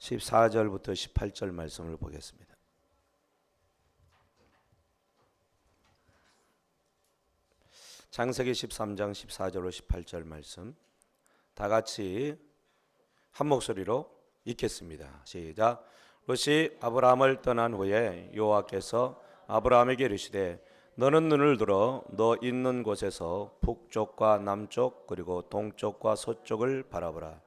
14절부터 18절 말씀을 보겠습니다. 창세기 13장 14절로 18절 말씀 다 같이 한 목소리로 읽겠습니다. 시작. 롯이 아브라함을 떠난 후에 여호와께서 아브라함에게 이르시되 너는 눈을 들어 너 있는 곳에서 북쪽과 남쪽 그리고 동쪽과 서쪽을 바라보라.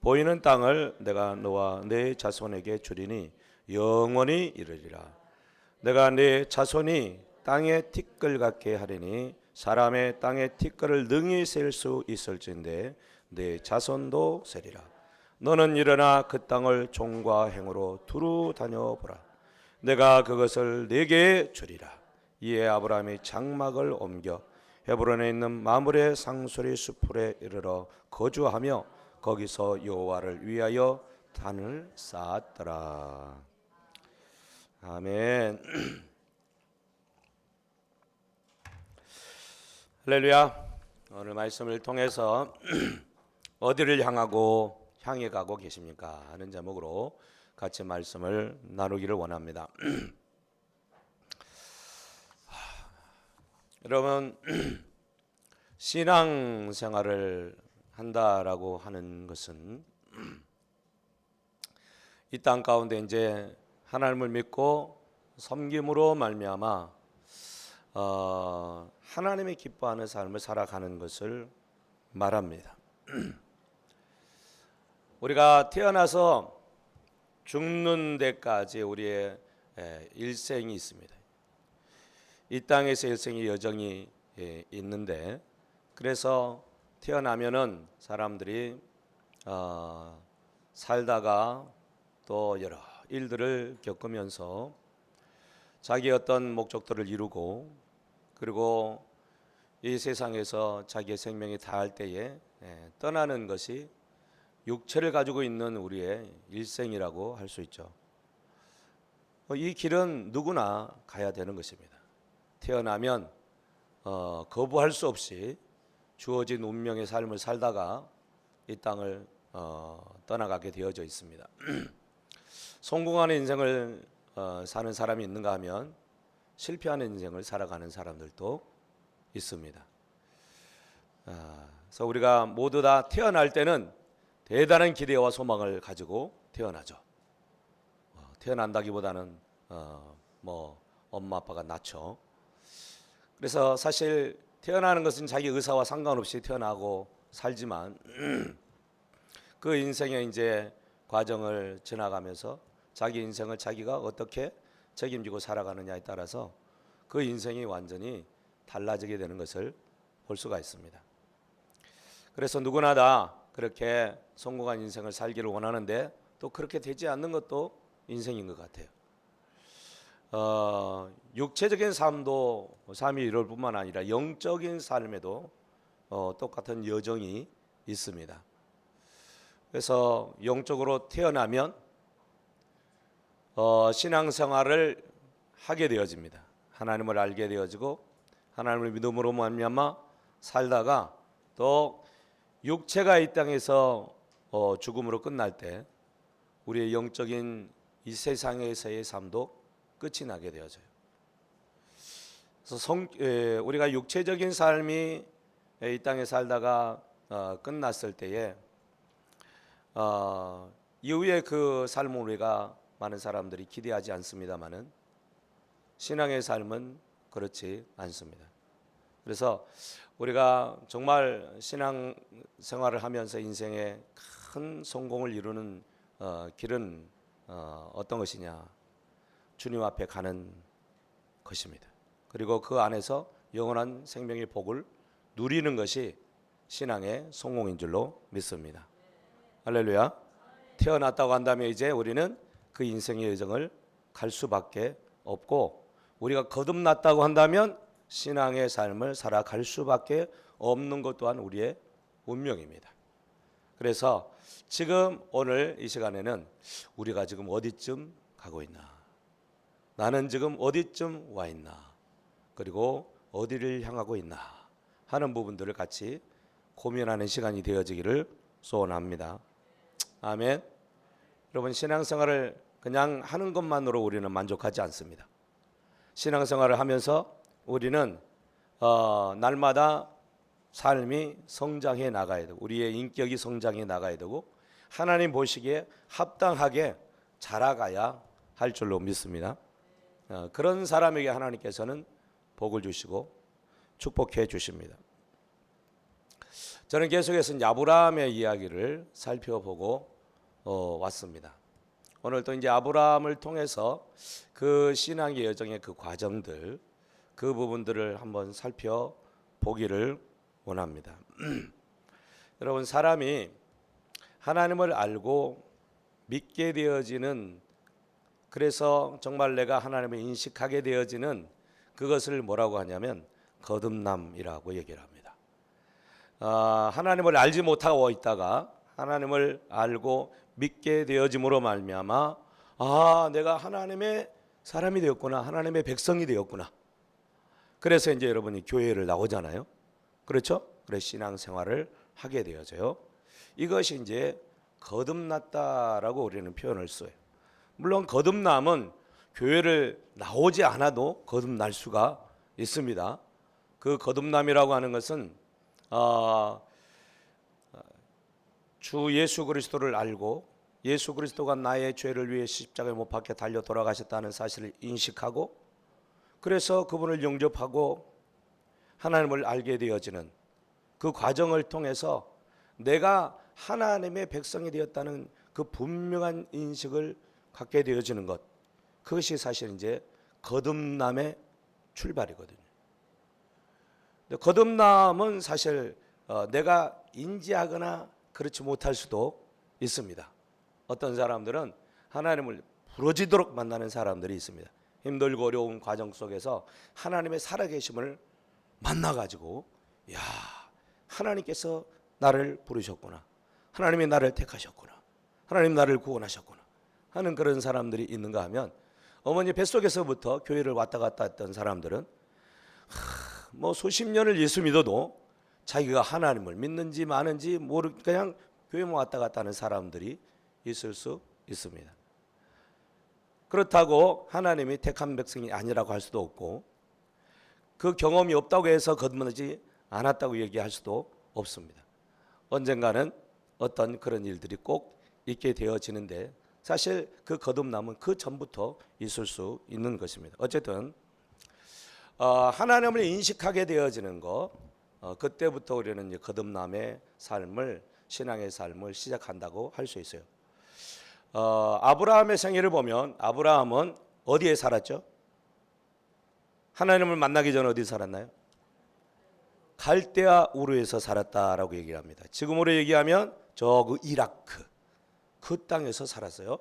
보이는 땅을 내가 너와 네 자손에게 주리니 영원히 이르리라. 내가 네 자손이 땅의 티끌 같게 하리니 사람의 땅의 티끌을 능히 셀 수 있을진데 네 자손도 세리라. 너는 일어나 그 땅을 종과 행으로 두루 다녀보라. 내가 그것을 네게 주리라. 이에 아브라함이 장막을 옮겨 헤브론에 있는 마므레 상수리 수풀에 이르러 거주하며 거기서 여호와를 위하여 단을 쌓았더라. 아멘. 할렐루야. 오늘 말씀을 통해서 어디를 향해 가고 계십니까? 하는 제목으로 같이 말씀을 나누기를 원합니다. 여러분, 신앙생활을 한다라고 하는 것은 이 땅 가운데 이제 하나님을 믿고 섬김으로 말미암아 하나님이 기뻐하는 삶을 살아가는 것을 말합니다. 우리가 태어나서 죽는 데까지 우리의 일생이 있습니다. 이 땅에서 일생이 여정이 있는데, 그래서 태어나면은 사람들이 살다가 또 여러 일들을 겪으면서 자기 어떤 목적들을 이루고, 그리고 이 세상에서 자기의 생명이 다할 때에 떠나는 것이 육체를 가지고 있는 우리의 일생이라고 할 수 있죠. 이 길은 누구나 가야 되는 것입니다. 태어나면 거부할 수 없이 주어진 운명의 삶을 살다가 이 땅을 떠나가게 되어져 있습니다. 성공하는 인생을 사는 사람이 있는가 하면 실패하는 인생을 살아가는 사람들도 있습니다. 그래서 우리가 모두 다 태어날 때는 대단한 기대와 소망을 가지고 태어나죠. 태어난다기보다는 엄마 아빠가 낳죠. 그래서 사실 태어나는 것은 자기 의사와 상관없이 태어나고 살지만 그 인생의 이제 과정을 지나가면서 자기 인생을 자기가 어떻게 책임지고 살아가느냐에 따라서 그 인생이 완전히 달라지게 되는 것을 볼 수가 있습니다. 그래서 누구나 다 그렇게 성공한 인생을 살기를 원하는데 또 그렇게 되지 않는 것도 인생인 것 같아요. 육체적인 삶도 삶이 이럴 뿐만 아니라 영적인 삶에도 똑같은 여정이 있습니다. 그래서 영적으로 태어나면 신앙생활을 하게 되어집니다. 하나님을 알게 되어지고 하나님을 믿음으로 말미암아 살다가 또 육체가 이 땅에서 죽음으로 끝날 때 우리의 영적인 이 세상에서의 삶도 끝이 나게 되어져요. 그래서 우리가 육체적인 삶이 이 땅에 살다가 끝났을 때에 이후에 그 삶을 우리가 많은 사람들이 기대하지 않습니다만은 신앙의 삶은 그렇지 않습니다. 그래서 우리가 정말 신앙 생활을 하면서 인생의 큰 성공을 이루는 길은 어떤 것이냐? 주님 앞에 가는 것입니다. 그리고 그 안에서 영원한 생명의 복을 누리는 것이 신앙의 성공인 줄로 믿습니다. 할렐루야. 태어났다고 한다면 이제 우리는 그 인생의 여정을 갈 수밖에 없고, 우리가 거듭났다고 한다면 신앙의 삶을 살아갈 수밖에 없는 것 또한 우리의 운명입니다. 그래서 지금 오늘 이 시간에는 우리가 지금 어디쯤 가고 있나, 나는 지금 어디쯤 와 있나, 그리고 어디를 향하고 있나 하는 부분들을 같이 고민하는 시간이 되어지기를 소원합니다. 아멘. 여러분, 신앙생활을 그냥 하는 것만으로 우리는 만족하지 않습니다. 신앙생활을 하면서 우리는 날마다 삶이 성장해 나가야 되고, 우리의 인격이 성장해 나가야 되고, 하나님 보시기에 합당하게 자라가야 할 줄로 믿습니다. 그런 사람에게 하나님께서는 복을 주시고 축복해 주십니다. 저는 계속해서 아브라함의 이야기를 살펴보고 왔습니다. 오늘 또 이제 아브라함을 통해서 그 신앙의 여정의 그 과정들, 그 부분들을 한번 살펴보기를 원합니다. 여러분, 사람이 하나님을 알고 믿게 되어지는, 그래서 정말 내가 하나님을 인식하게 되어지는 그것을 뭐라고 하냐면 거듭남이라고 얘기를 합니다. 하나님을 알지 못하고 있다가 하나님을 알고 믿게 되어짐으로 말미암아 내가 하나님의 사람이 되었구나, 하나님의 백성이 되었구나. 그래서 이제 여러분이 교회를 나오잖아요. 그렇죠? 그래서 신앙생활을 하게 되어져요. 이것이 이제 거듭났다라고 우리는 표현을 써요. 물론 거듭남은 교회를 나오지 않아도 거듭날 수가 있습니다. 그 거듭남이라고 하는 것은 주 예수 그리스도를 알고 예수 그리스도가 나의 죄를 위해 십자가에 못 박혀 달려 돌아가셨다는 사실을 인식하고, 그래서 그분을 영접하고 하나님을 알게 되어지는 그 과정을 통해서 내가 하나님의 백성이 되었다는 그 분명한 인식을 갖게 되어지는 것, 그것이 사실 이제 거듭남의 출발이거든요. 거듭남은 사실 내가 인지하거나 그렇지 못할 수도 있습니다. 어떤 사람들은 하나님을 부러지도록 만나는 사람들이 있습니다. 힘들고 어려운 과정 속에서 하나님의 살아계심을 만나가지고, 야, 하나님께서 나를 부르셨구나, 하나님이 나를 택하셨구나, 하나님 나를 구원하셨구나 하는 그런 사람들이 있는가 하면, 어머니 뱃속에서부터 교회를 왔다 갔다 했던 사람들은 뭐 수십 년을 예수 믿어도 자기가 하나님을 믿는지 마는지 모르, 그냥 교회만 왔다 갔다 하는 사람들이 있을 수 있습니다. 그렇다고 하나님이 택한 백성이 아니라고 할 수도 없고, 그 경험이 없다고 해서 거듭나지 않았다고 얘기할 수도 없습니다. 언젠가는 어떤 그런 일들이 꼭 있게 되어지는데, 사실 그 거듭남은 그 전부터 있을 수 있는 것입니다. 어쨌든 하나님을 인식하게 되어지는 것, 그때부터 우리는 이제 거듭남의 삶을, 신앙의 삶을 시작한다고 할 수 있어요. 아브라함의 생애를 보면 아브라함은 어디에 살았죠? 하나님을 만나기 전에 어디 살았나요? 갈대아 우르에서 살았다라고 얘기를 합니다. 지금으로 얘기하면 저 그 이라크 그 땅에서 살았어요.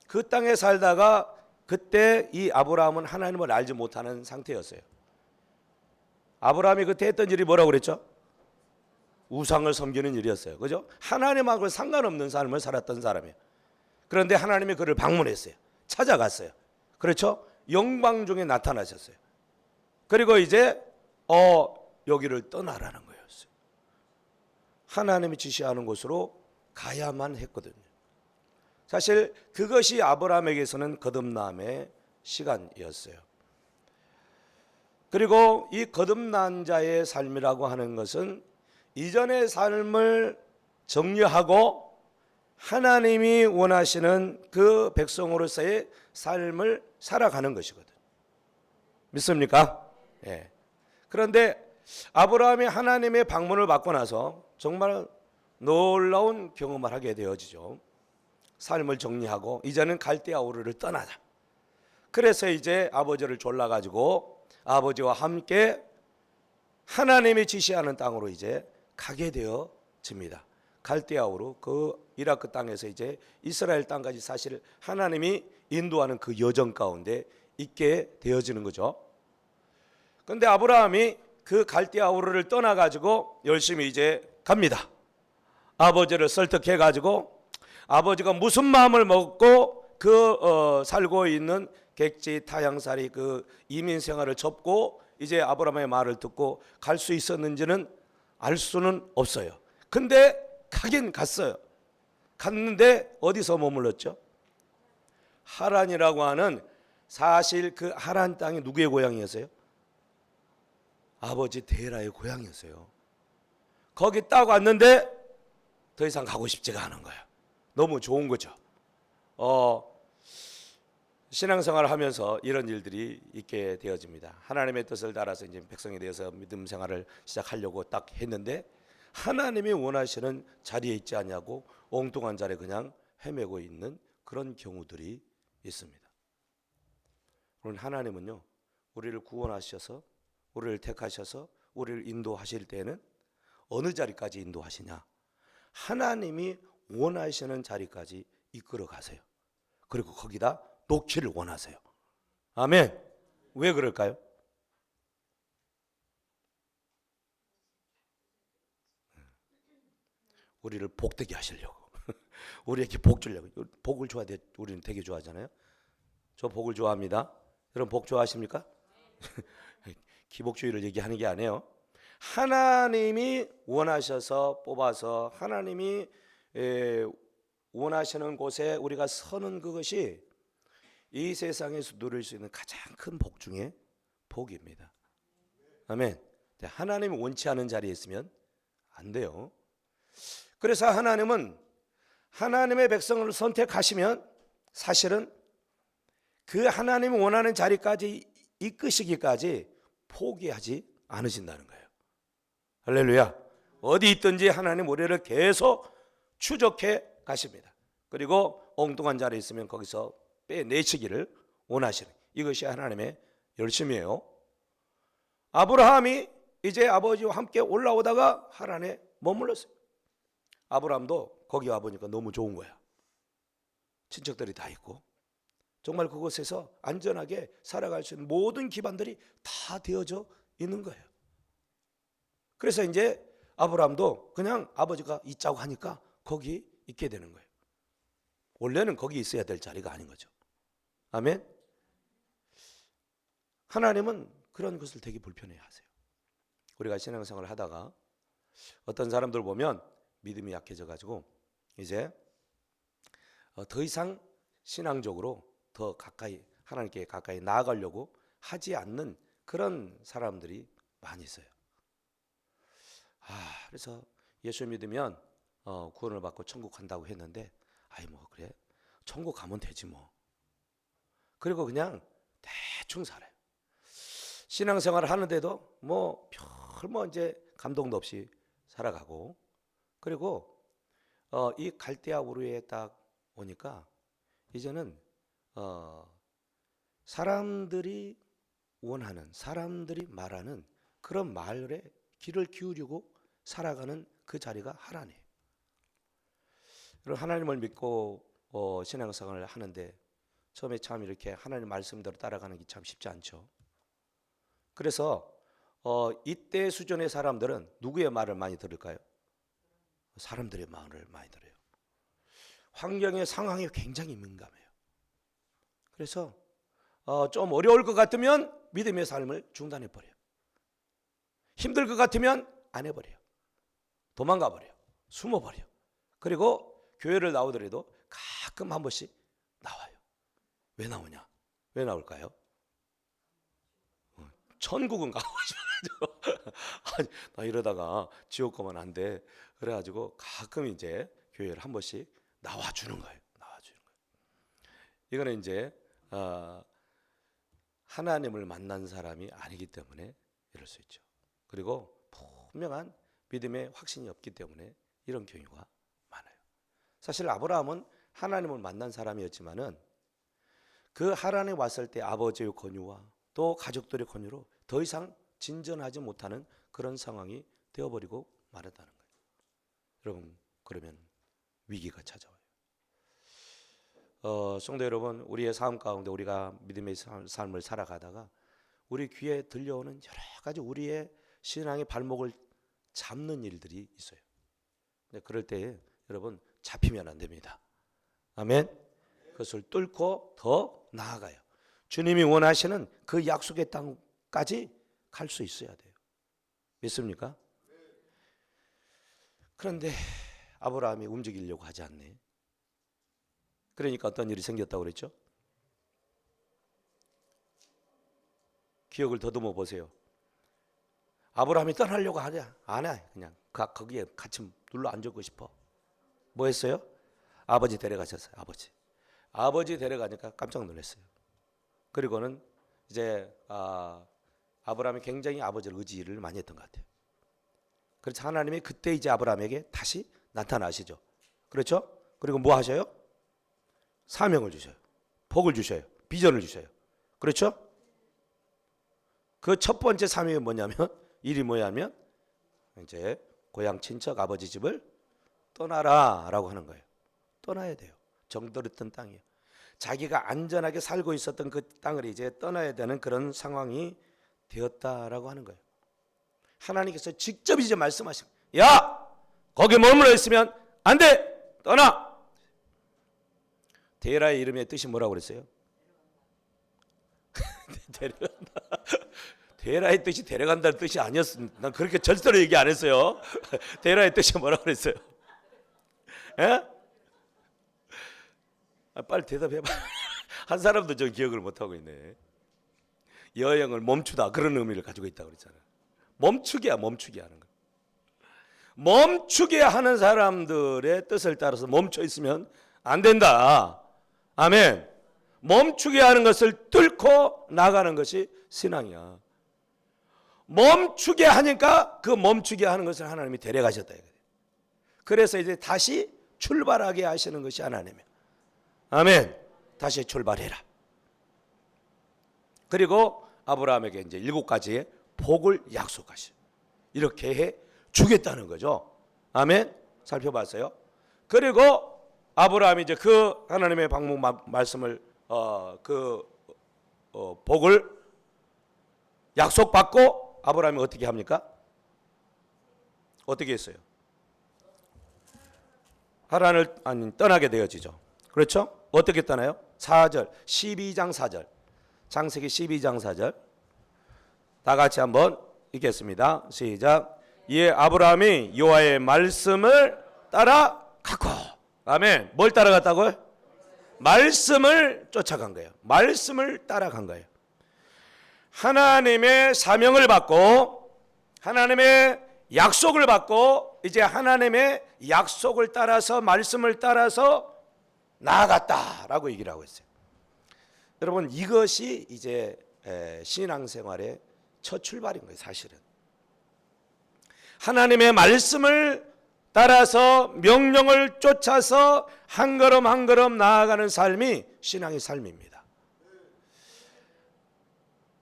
그 땅에 살다가 그때 이 아브라함은 하나님을 알지 못하는 상태였어요. 아브라함이 그때 했던 일이 뭐라고 그랬죠? 우상을 섬기는 일이었어요. 그죠? 하나님하고 상관없는 삶을 살았던 사람이에요. 그런데 하나님이 그를 방문했어요. 찾아갔어요. 그렇죠? 영광 중에 나타나셨어요. 그리고 이제 여기를 떠나라는 거였어요. 하나님이 지시하는 곳으로 가야만 했거든요. 사실 그것이 아브라함에게서는 거듭남의 시간이었어요. 그리고 이 거듭난 자의 삶이라고 하는 것은 이전의 삶을 정리하고 하나님이 원하시는 그 백성으로서의 삶을 살아가는 것이거든. 믿습니까? 예. 그런데 아브라함이 하나님의 방문을 받고 나서 정말 놀라운 경험을 하게 되어지죠. 삶을 정리하고 이제는 갈대아 우르를 떠나자. 그래서 이제 아버지를 졸라가지고 아버지와 함께 하나님이 지시하는 땅으로 이제 가게 되어집니다. 갈대아 우르, 그 이라크 땅에서 이제 이스라엘 땅까지 사실 하나님이 인도하는 그 여정 가운데 있게 되어지는 거죠. 그런데 아브라함이 그 갈대아 우르를 떠나가지고 열심히 이제 갑니다. 아버지를 설득해가지고 아버지가 무슨 마음을 먹고 살고 있는 객지 타향살이 그 이민 생활을 접고 이제 아브라함의 말을 듣고 갈 수 있었는지는 알 수는 없어요. 근데 가긴 갔어요. 갔는데 어디서 머물렀죠? 하란이라고 하는, 사실 그 하란 땅이 누구의 고향이었어요? 아버지 데라의 고향이었어요. 거기 딱 왔는데 더 이상 가고 싶지가 않은 거예요. 너무 좋은 거죠. 신앙생활을 하면서 이런 일들이 있게 되어집니다. 하나님의 뜻을 따라서 이제 백성이 되어서 믿음 생활을 시작하려고 딱 했는데 하나님이 원하시는 자리에 있지 않냐고 엉뚱한 자리에 그냥 헤매고 있는 그런 경우들이 있습니다. 그럼 하나님은요, 우리를 구원하셔서 우리를 택하셔서 우리를 인도하실 때는 어느 자리까지 인도하시냐? 하나님이 원하시는 자리까지 이끌어 가세요. 그리고 거기다 놓기를 원하세요. 아멘. 왜 그럴까요? 우리를 복되게 하시려고. 우리에게 복 주려고. 복을 우리는 되게 좋아하잖아요. 저 복을 좋아합니다. 여러분 복 좋아하십니까? 기복주의를 얘기하는 게 아니에요. 하나님이 원하셔서 뽑아서 하나님이 원하시는 곳에 우리가 서는 그것이 이 세상에서 누릴 수 있는 가장 큰 복 중에 복입니다. 아멘. 하나님이 원치 않은 자리에 있으면 안 돼요. 그래서 하나님은 하나님의 백성을 선택하시면 사실은 그 하나님이 원하는 자리까지 이끄시기까지 포기하지 않으신다는 거예요. 할렐루야. 어디 있든지 하나님 우리를 계속 추적해 가십니다. 그리고 엉뚱한 자리에 있으면 거기서 빼내시기를 원하시는, 이것이 하나님의 열심이에요. 아브라함이 이제 아버지와 함께 올라오다가 하란에 머물렀어요. 아브라함도 거기 와보니까 너무 좋은 거야. 친척들이 다 있고 정말 그곳에서 안전하게 살아갈 수 있는 모든 기반들이 다 되어져 있는 거예요. 그래서 이제 아브라함도 그냥 아버지가 있자고 하니까 거기 있게 되는 거예요. 원래는 거기 있어야 될 자리가 아닌 거죠. 아멘. 하나님은 그런 것을 되게 불편해 하세요. 우리가 신앙생활을 하다가 어떤 사람들 보면 믿음이 약해져 가지고 이제 더 이상 신앙적으로 더 가까이, 하나님께 가까이 나아가려고 하지 않는 그런 사람들이 많이 있어요. 그래서 예수 믿으면 구원을 받고 천국 간다고 했는데, 아이 뭐 그래, 천국 가면 되지 뭐. 그리고 그냥 대충 살아요. 신앙생활을 하는데도 뭐 이제 감동도 없이 살아가고, 그리고 이 갈대아 우르에 딱 오니까 이제는 사람들이 원하는, 사람들이 말하는 그런 말에 귀를 기울이고 살아가는 그 자리가 하나님. 하나님을 믿고 신앙생활을 하는데 처음에 참 이렇게 하나님 말씀대로 따라가는 게 참 쉽지 않죠. 그래서 이때 수준의 사람들은 누구의 말을 많이 들을까요? 사람들의 말을 많이 들어요. 환경의 상황에 굉장히 민감해요. 그래서 좀 어려울 것 같으면 믿음의 삶을 중단해 버려요. 힘들 것 같으면 안 해버려요. 도망가 버려요. 숨어 버려요. 그리고 교회를 나오더라도 가끔 한 번씩 나와요. 왜 나오냐? 왜 나올까요? 천국은 가고 싶어가지고 나 이러다가 지옥 가면 안 돼. 그래가지고 가끔 이제 교회를 한 번씩 나와주는 거예요. 나와주는 거예요. 이거는 이제 하나님을 만난 사람이 아니기 때문에 이럴 수 있죠. 그리고 분명한 믿음의 확신이 없기 때문에 이런 경우가 많아요. 사실 아브라함은 하나님을 만난 사람이었지만은 그 하란에 왔을 때 아버지의 권유와 또 가족들의 권유로 더 이상 진전하지 못하는 그런 상황이 되어버리고 말았다는 거예요. 여러분, 그러면 위기가 찾아와요. 성도 여러분, 우리의 삶 가운데 우리가 믿음의 삶을 살아가다가 우리 귀에 들려오는 여러 가지 우리의 신앙의 발목을 잡는 일들이 있어요. 근데 그럴 때 여러분 잡히면 안 됩니다. 아멘. 그것을 뚫고 더 나아가요. 주님이 원하시는 그 약속의 땅까지 갈 수 있어야 돼요. 믿습니까? 그런데 아브라함이 움직이려고 하지 않네. 그러니까 어떤 일이 생겼다고 그랬죠? 기억을 더듬어 보세요. 아브라함이 떠나려고 하냐? 안 해. 그냥 거기에 같이 눌러 앉고 싶어. 뭐 했어요? 아버지 데려가셨어요. 아버지 데려가니까 깜짝 놀랐어요. 그리고는 이제 아브라함이 굉장히 아버지를 의지를 많이 했던 것 같아요. 그래서 하나님이 그때 이제 아브라함에게 다시 나타나시죠. 그렇죠? 그리고 뭐 하셔요? 사명을 주셔요. 복을 주셔요. 비전을 주셔요. 그렇죠? 그 첫 번째 사명이 뭐냐면, 일이 뭐냐면 이제 고향 친척 아버지 집을 떠나라라고 하는 거예요. 떠나야 돼요. 정들었던 땅이에요. 자기가 안전하게 살고 있었던 그 땅을 이제 떠나야 되는 그런 상황이 되었다라고 하는 거예요. 하나님께서 직접 이제 말씀하신, 야, 거기 머물러 있으면 안 돼, 떠나. 데라의 이름의 뜻이 뭐라고 그랬어요? 데려간다. 데라의 뜻이 데려간다는 뜻이 아니었습니다. 난 그렇게 절대로 얘기 안 했어요. 데라의 뜻이 뭐라고 그랬어요? 예? 빨리 대답해봐. 한 사람도 좀 기억을 못하고 있네. 여행을 멈추다, 그런 의미를 가지고 있다고 그랬잖아요. 멈추게 하는 거. 멈추게 하는 사람들의 뜻을 따라서 멈춰 있으면 안 된다. 아멘. 멈추게 하는 것을 뚫고 나가는 것이 신앙이야. 멈추게 하니까 그 멈추게 하는 것을 하나님이 데려가셨다. 그래서 이제 다시 출발하게 하시는 것이 하나님이에요. 아멘. 다시 출발해라. 그리고 아브라함에게 이제 7가지의 복을 약속하셔. 이렇게 해 주겠다는 거죠. 아멘. 살펴봤어요. 그리고 아브라함이 이제 그 하나님의 방문 말씀을 복을 약속받고 아브라함이 어떻게 합니까? 어떻게 했어요? 하란을 떠나게 되어지죠. 그렇죠? 어떻게 떠나요? 4절, 12장 4절. 창세기 12장 4절. 다 같이 한번 읽겠습니다. 시작. 이에 아브라함이 여호와의 말씀을 따라갔고. 아멘. 뭘 따라갔다고요? 말씀을 쫓아간 거예요. 말씀을 따라간 거예요. 하나님의 사명을 받고 하나님의 약속을 받고 이제 하나님의 약속을 따라서 말씀을 따라서 나아갔다라고 얘기를 하고 있어요. 여러분, 이것이 이제 신앙생활의 첫 출발인 거예요. 사실은 하나님의 말씀을 따라서 명령을 쫓아서 한 걸음 한 걸음 나아가는 삶이 신앙의 삶입니다.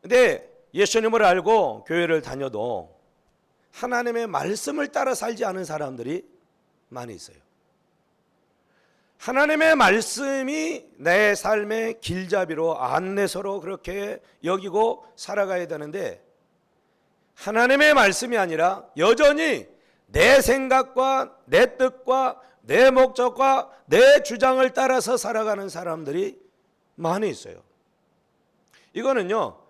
근데 예수님을 알고 교회를 다녀도 하나님의 말씀을 따라 살지 않은 사람들이 많이 있어요. 하나님의 말씀이 내 삶의 길잡이로 안내서로 그렇게 여기고 살아가야 되는데 하나님의 말씀이 아니라 여전히 내 생각과 내 뜻과 내 목적과 내 주장을 따라서 살아가는 사람들이 많이 있어요. 이거는요,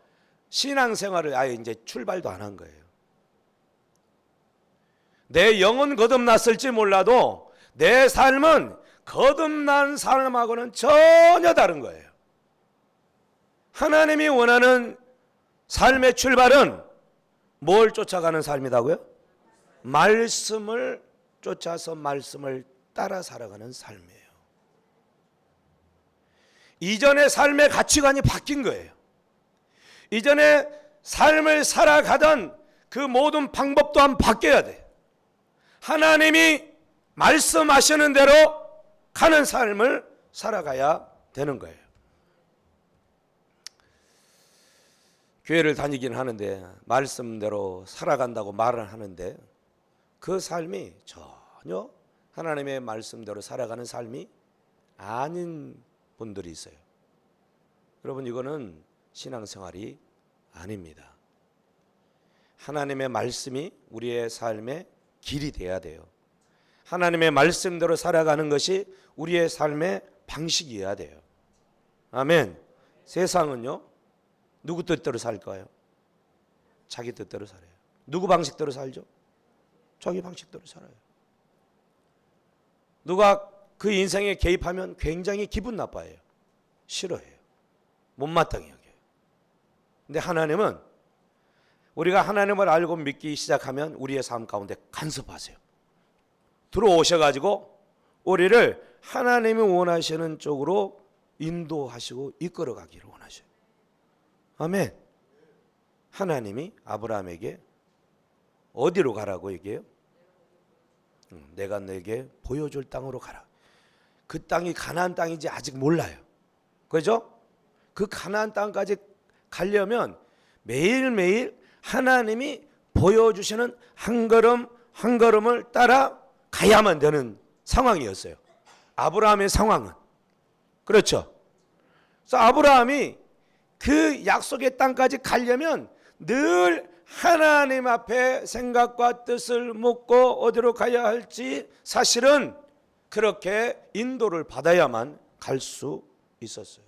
신앙생활을 아예 이제 출발도 안 한 거예요. 내 영은 거듭났을지 몰라도 내 삶은 거듭난 삶하고는 전혀 다른 거예요. 하나님이 원하는 삶의 출발은 뭘 쫓아가는 삶이라고요? 말씀을 쫓아서 말씀을 따라 살아가는 삶이에요. 이전의 삶의 가치관이 바뀐 거예요. 이전에 삶을 살아가던 그 모든 방법 또한 바뀌어야 돼요. 하나님이 말씀하시는 대로 가는 삶을 살아가야 되는 거예요. 교회를 다니긴 하는데 말씀대로 살아간다고 말을 하는데 그 삶이 전혀 하나님의 말씀대로 살아가는 삶이 아닌 분들이 있어요. 여러분, 이거는 신앙생활이 아닙니다. 하나님의 말씀이 우리의 삶의 길이 돼야 돼요. 하나님의 말씀대로 살아가는 것이 우리의 삶의 방식이어야 돼요. 아멘. 세상은요, 누구 뜻대로 살까요? 자기 뜻대로 살아요. 누구 방식대로 살죠? 자기 방식대로 살아요. 누가 그 인생에 개입하면 굉장히 기분 나빠해요. 싫어해요. 못마땅해 여겨요. 근데 하나님은 우리가 하나님을 알고 믿기 시작하면 우리의 삶 가운데 간섭하세요. 들어오셔가지고 우리를 하나님이 원하시는 쪽으로 인도하시고 이끌어가기를 원하셔요. 아멘. 하나님이 아브라함에게 어디로 가라고 얘기해요? 내가 너에게 보여줄 땅으로 가라. 그 땅이 가나안 땅인지 아직 몰라요. 그죠? 그 가나안 땅까지 가려면 매일매일 하나님이 보여주시는 한 걸음 한 걸음을 따라 가야만 되는 상황이었어요. 아브라함의 상황은. 그렇죠? 그래서 아브라함이 그 약속의 땅까지 가려면 늘 하나님 앞에 생각과 뜻을 묻고 어디로 가야 할지 사실은 그렇게 인도를 받아야만 갈 수 있었어요.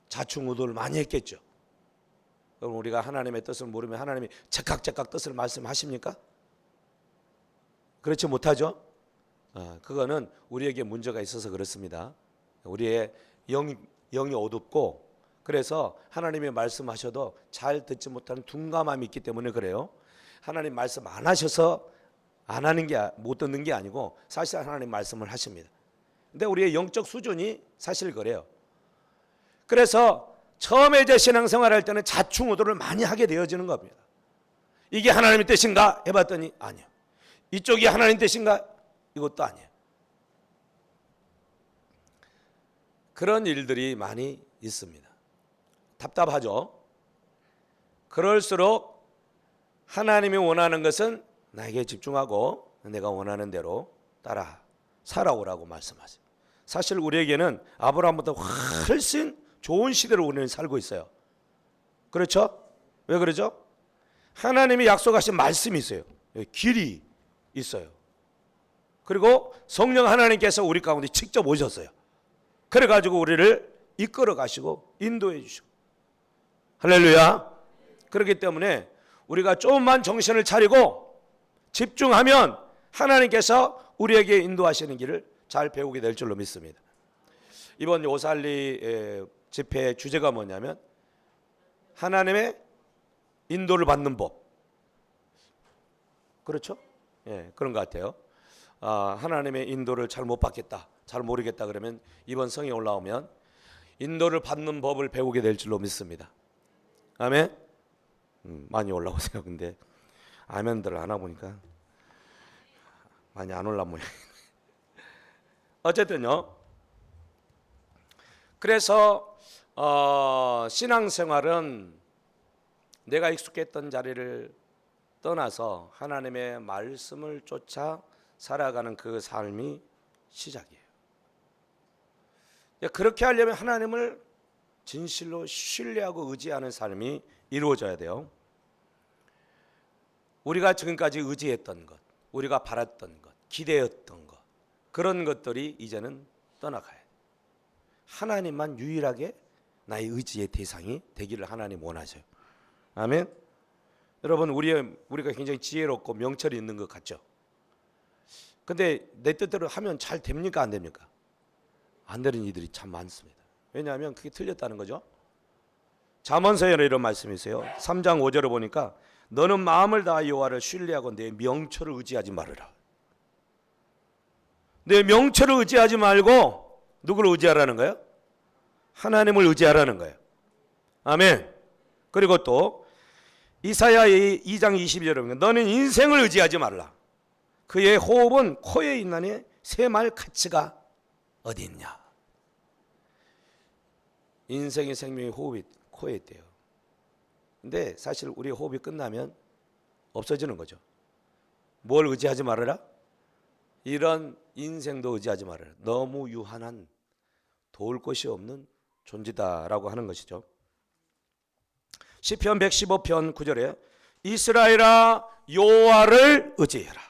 자충우돌을 많이 했겠죠. 그럼 우리가 하나님의 뜻을 모르면 하나님이 제깍제깍 뜻을 말씀하십니까? 그렇지 못하죠. 그거는 우리에게 문제가 있어서 그렇습니다. 우리의 영이 어둡고 그래서 하나님이 말씀하셔도 잘 듣지 못하는 둔감함이 있기 때문에 그래요. 하나님 말씀 안 하셔서 안 하는 게 못 듣는 게 아니고 사실 하나님 말씀을 하십니다. 근데 우리의 영적 수준이 사실 그래요. 그래서 처음에 이제 신앙생활 할 때는 자충우돌을 많이 하게 되어지는 겁니다. 이게 하나님의 뜻인가 해봤더니 아니요. 이쪽이 하나님 뜻인가? 이것도 아니에요. 그런 일들이 많이 있습니다. 답답하죠. 그럴수록 하나님이 원하는 것은 나에게 집중하고 내가 원하는 대로 따라 살아오라고 말씀하세요. 사실 우리에게는 아브라함보다 훨씬 좋은 시대를 우리는 살고 있어요. 그렇죠? 왜 그러죠? 하나님이 약속하신 말씀이 있어요. 길이 있어요. 그리고 성령 하나님께서 우리 가운데 직접 오셨어요. 그래가지고 우리를 이끌어 가시고 인도해 주시고. 할렐루야. 그렇기 때문에 우리가 조금만 정신을 차리고 집중하면 하나님께서 우리에게 인도하시는 길을 잘 배우게 될 줄로 믿습니다. 이번 오살리 집회의 주제가 뭐냐면 하나님의 인도를 받는 법. 그렇죠? 예, 그런 것 같아요. 하나님의 인도를 잘 못 받겠다, 잘 모르겠다 그러면 이번 성에 올라오면 인도를 받는 법을 배우게 될 줄로 믿습니다. 아멘. 많이 올라오세요. 근데 아멘들을 안 하고 보니까 많이 안 올라 모양. 어쨌든요. 그래서 신앙생활은 내가 익숙했던 자리를 떠나서 하나님의 말씀을 쫓아 살아가는 그 삶이 시작이에요. 그렇게 하려면 하나님을 진실로 신뢰하고 의지하는 삶이 이루어져야 돼요. 우리가 지금까지 의지했던 것, 우리가 바랐던 것, 기대했던 것, 그런 것들이 이제는 떠나가야 돼요. 하나님만 유일하게 나의 의지의 대상이 되기를 하나님 원하셔요. 아멘. 여러분, 우리가 굉장히 지혜롭고 명철이 있는 것 같죠? 근데 내 뜻대로 하면 잘 됩니까? 안 됩니까? 안 되는 이들이 참 많습니다. 왜냐하면 그게 틀렸다는 거죠. 잠언서에 이런 말씀이 있어요. 3장 5절을 보니까 너는 마음을 다하 여호와를 신뢰하고 내 명철을 의지하지 말으라. 내 명철을 의지하지 말고 누구를 의지하라는 거예요? 하나님을 의지하라는 거예요. 아멘. 그리고 또 이사야 2장 22절에 보면 너는 인생을 의지하지 말라. 그의 호흡은 코에 있나니 새말 가치가 어디 있냐. 인생의 생명의 호흡이 코에 있대요. 근데 사실 우리의 호흡이 끝나면 없어지는 거죠. 뭘 의지하지 말아라? 이런 인생도 의지하지 말아라. 너무 유한한 도울 것이 없는 존재다라고 하는 것이죠. 시편 115편 9절에 이스라엘아 여호와를 의지해라.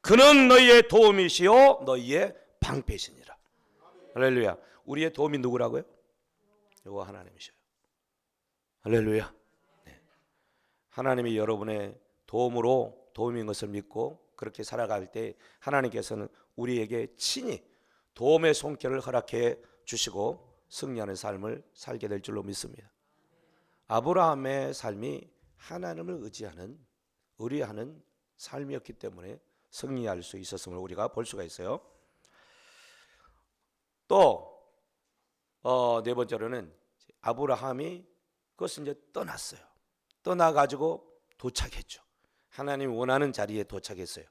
그는 너희의 도움이시요 너희의 방패시니라. 할렐루야. 우리의 도움이 누구라고요? 여호와 하나님이셔요. 할렐루야. 네. 하나님이 여러분의 도움인 것을 믿고 그렇게 살아갈 때 하나님께서는 우리에게 친히 도움의 손길을 허락해 주시고 승리하는 삶을 살게 될 줄로 믿습니다. 아브라함의 삶이 하나님을 의뢰하는 삶이었기 때문에 승리할 수 있었음을 우리가 볼 수가 있어요. 또 네 번째로는 아브라함이 그것을 이제 떠났어요. 떠나가지고 도착했죠. 하나님이 원하는 자리에 도착했어요.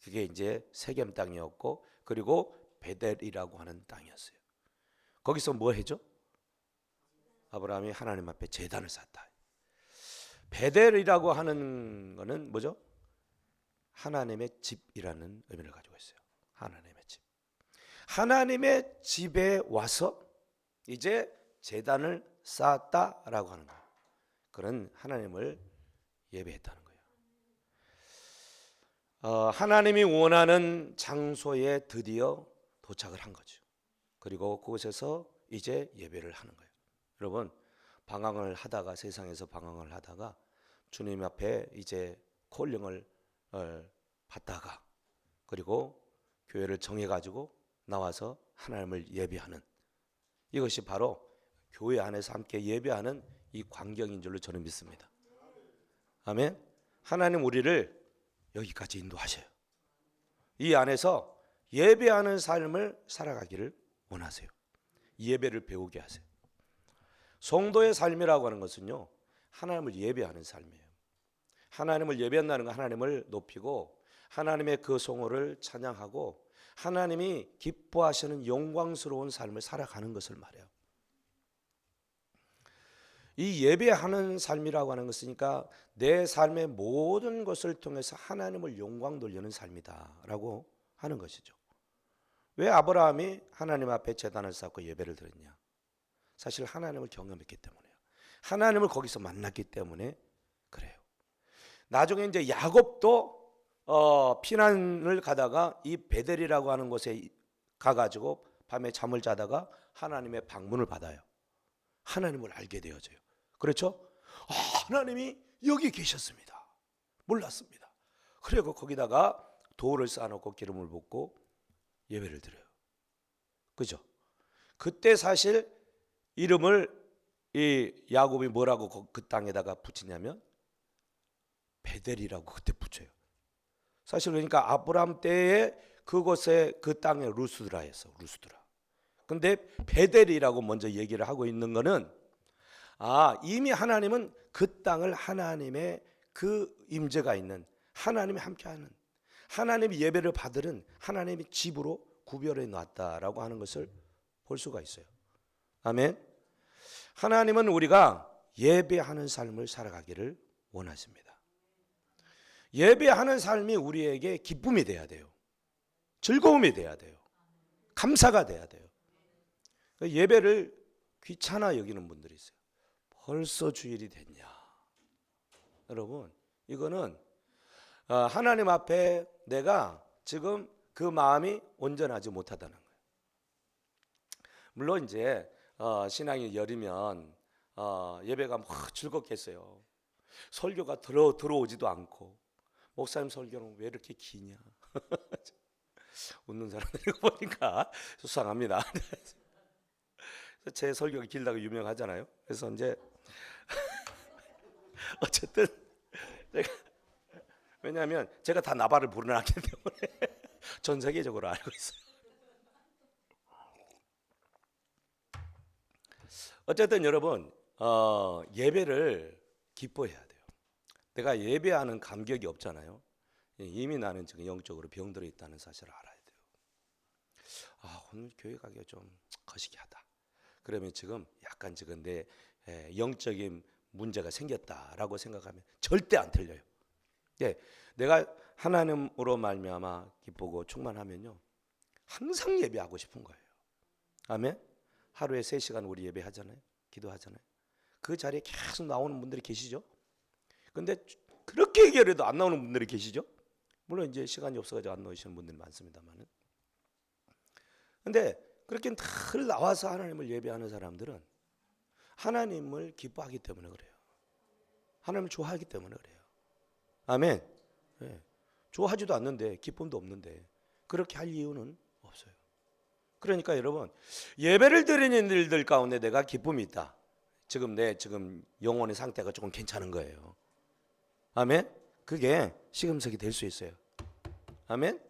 그게 이제 세겜 땅이었고, 그리고 베델이라고 하는 땅이었어요. 거기서 뭐 해죠? 아브라함이 하나님 앞에 제단을 쌓다. 베델이라고 하는 거는 뭐죠? 하나님의 집이라는 의미를 가지고 있어요. 하나님의 집. 하나님의 집에 와서 이제 제단을 쌓았다라고 하는 거예요. 그런 하나님을 예배했다는 거예요. 하나님이 원하는 장소에 드디어 도착을 한 거죠. 그리고 그곳에서 이제 예배를 하는 거예요. 여러분, 방황을 하다가, 세상에서 방황을 하다가 주님 앞에 이제 콜링을 받다가, 그리고 교회를 정해가지고 나와서 하나님을 예배하는, 이것이 바로 교회 안에서 함께 예배하는 이 광경인 줄로 저는 믿습니다. 아멘. 하나님 우리를 여기까지 인도하셔요. 이 안에서 예배하는 삶을 살아가기를 원하세요. 예배를 배우게 하세요. 성도의 삶이라고 하는 것은요, 하나님을 예배하는 삶이에요. 하나님을 예배한다는 건 하나님을 높이고 하나님의 그 성호를 찬양하고 하나님이 기뻐하시는 영광스러운 삶을 살아가는 것을 말해요. 이 예배하는 삶이라고 하는 것이니까 내 삶의 모든 것을 통해서 하나님을 영광 돌리는 삶이다라고 하는 것이죠. 왜 아브라함이 하나님 앞에 제단을 쌓고 예배를 드렸냐? 사실 하나님을 경험했기 때문에요. 하나님을 거기서 만났기 때문에 그래요. 나중에 이제 야곱도 피난을 가다가 이 베델이라고 하는 곳에 가가지고 밤에 잠을 자다가 하나님의 방문을 받아요. 하나님을 알게 되어져요. 그렇죠? 하나님이 여기 계셨습니다. 몰랐습니다. 그리고 거기다가 돌을 쌓아놓고 기름을 붓고 예배를 드려요. 그죠? 그때 사실 이름을 이 야곱이 뭐라고 그 땅에다가 붙이냐면 베델이라고 그때 붙여요. 사실 그러니까 아브라함 때에 그곳에 그 땅에 루스드라였어. 루스드라. 근데 베델이라고 먼저 얘기를 하고 있는 거는 이미 하나님은 그 땅을 하나님의 그 임재가 있는, 하나님이 함께하는, 하나님이 예배를 받으는 하나님의 집으로 구별해 놨다라고 하는 것을 볼 수가 있어요. 아멘. 하나님은 우리가 예배하는 삶을 살아가기를 원하십니다. 예배하는 삶이 우리에게 기쁨이 돼야 돼요. 즐거움이 돼야 돼요. 감사가 돼야 돼요. 예배를 귀찮아 여기는 분들이 있어요. 벌써 주일이 됐냐? 여러분, 이거는 하나님 앞에 내가 지금 그 마음이 온전하지 못하다는 거예요. 물론 이제 신앙이 여리면 예배가 막 즐겁겠어요. 설교가 들어오지도 않고, 목사님 설교는 왜 이렇게 기냐? 웃는 사람들이 보니까 수상합니다. 제 설교가 길다고 유명하잖아요. 그래서 이제 어쨌든 왜냐하면 제가 다 나발을 불어놨기 때문에 전 세계적으로 알고 있어요. 어쨌든 여러분, 예배를 기뻐해야 돼요. 내가 예배하는 감격이 없잖아요. 이미 나는 지금 영적으로 병들어 있다는 사실을 알아야 돼요. 오늘 교회 가기가 좀 거시기하다. 그러면 지금 약간 지금 내 영적인 문제가 생겼다라고 생각하면 절대 안 틀려요. 내가 하나님으로 말미암아 기쁘고 충만하면요, 항상 예배하고 싶은 거예요. 아멘. 하루에 3시간 우리 예배하잖아요. 기도하잖아요. 그 자리에 계속 나오는 분들이 계시죠. 근데 그렇게 얘기해도 안 나오는 분들이 계시죠. 물론 이제 시간이 없어가지고 안 나오시는 분들이 많습니다만은. 근데 그렇게 늘 나와서 하나님을 예배하는 사람들은 하나님을 기뻐하기 때문에 그래요. 하나님을 좋아하기 때문에 그래요. 아멘. 네. 좋아하지도 않는데, 기쁨도 없는데 그렇게 할 이유는 없어요. 그러니까 여러분, 예배를 드리는 일들 가운데 내가 기쁨이 있다. 지금 내 영혼의 상태가 조금 괜찮은 거예요. 아멘. 그게 시금석이 될 수 있어요. 아멘.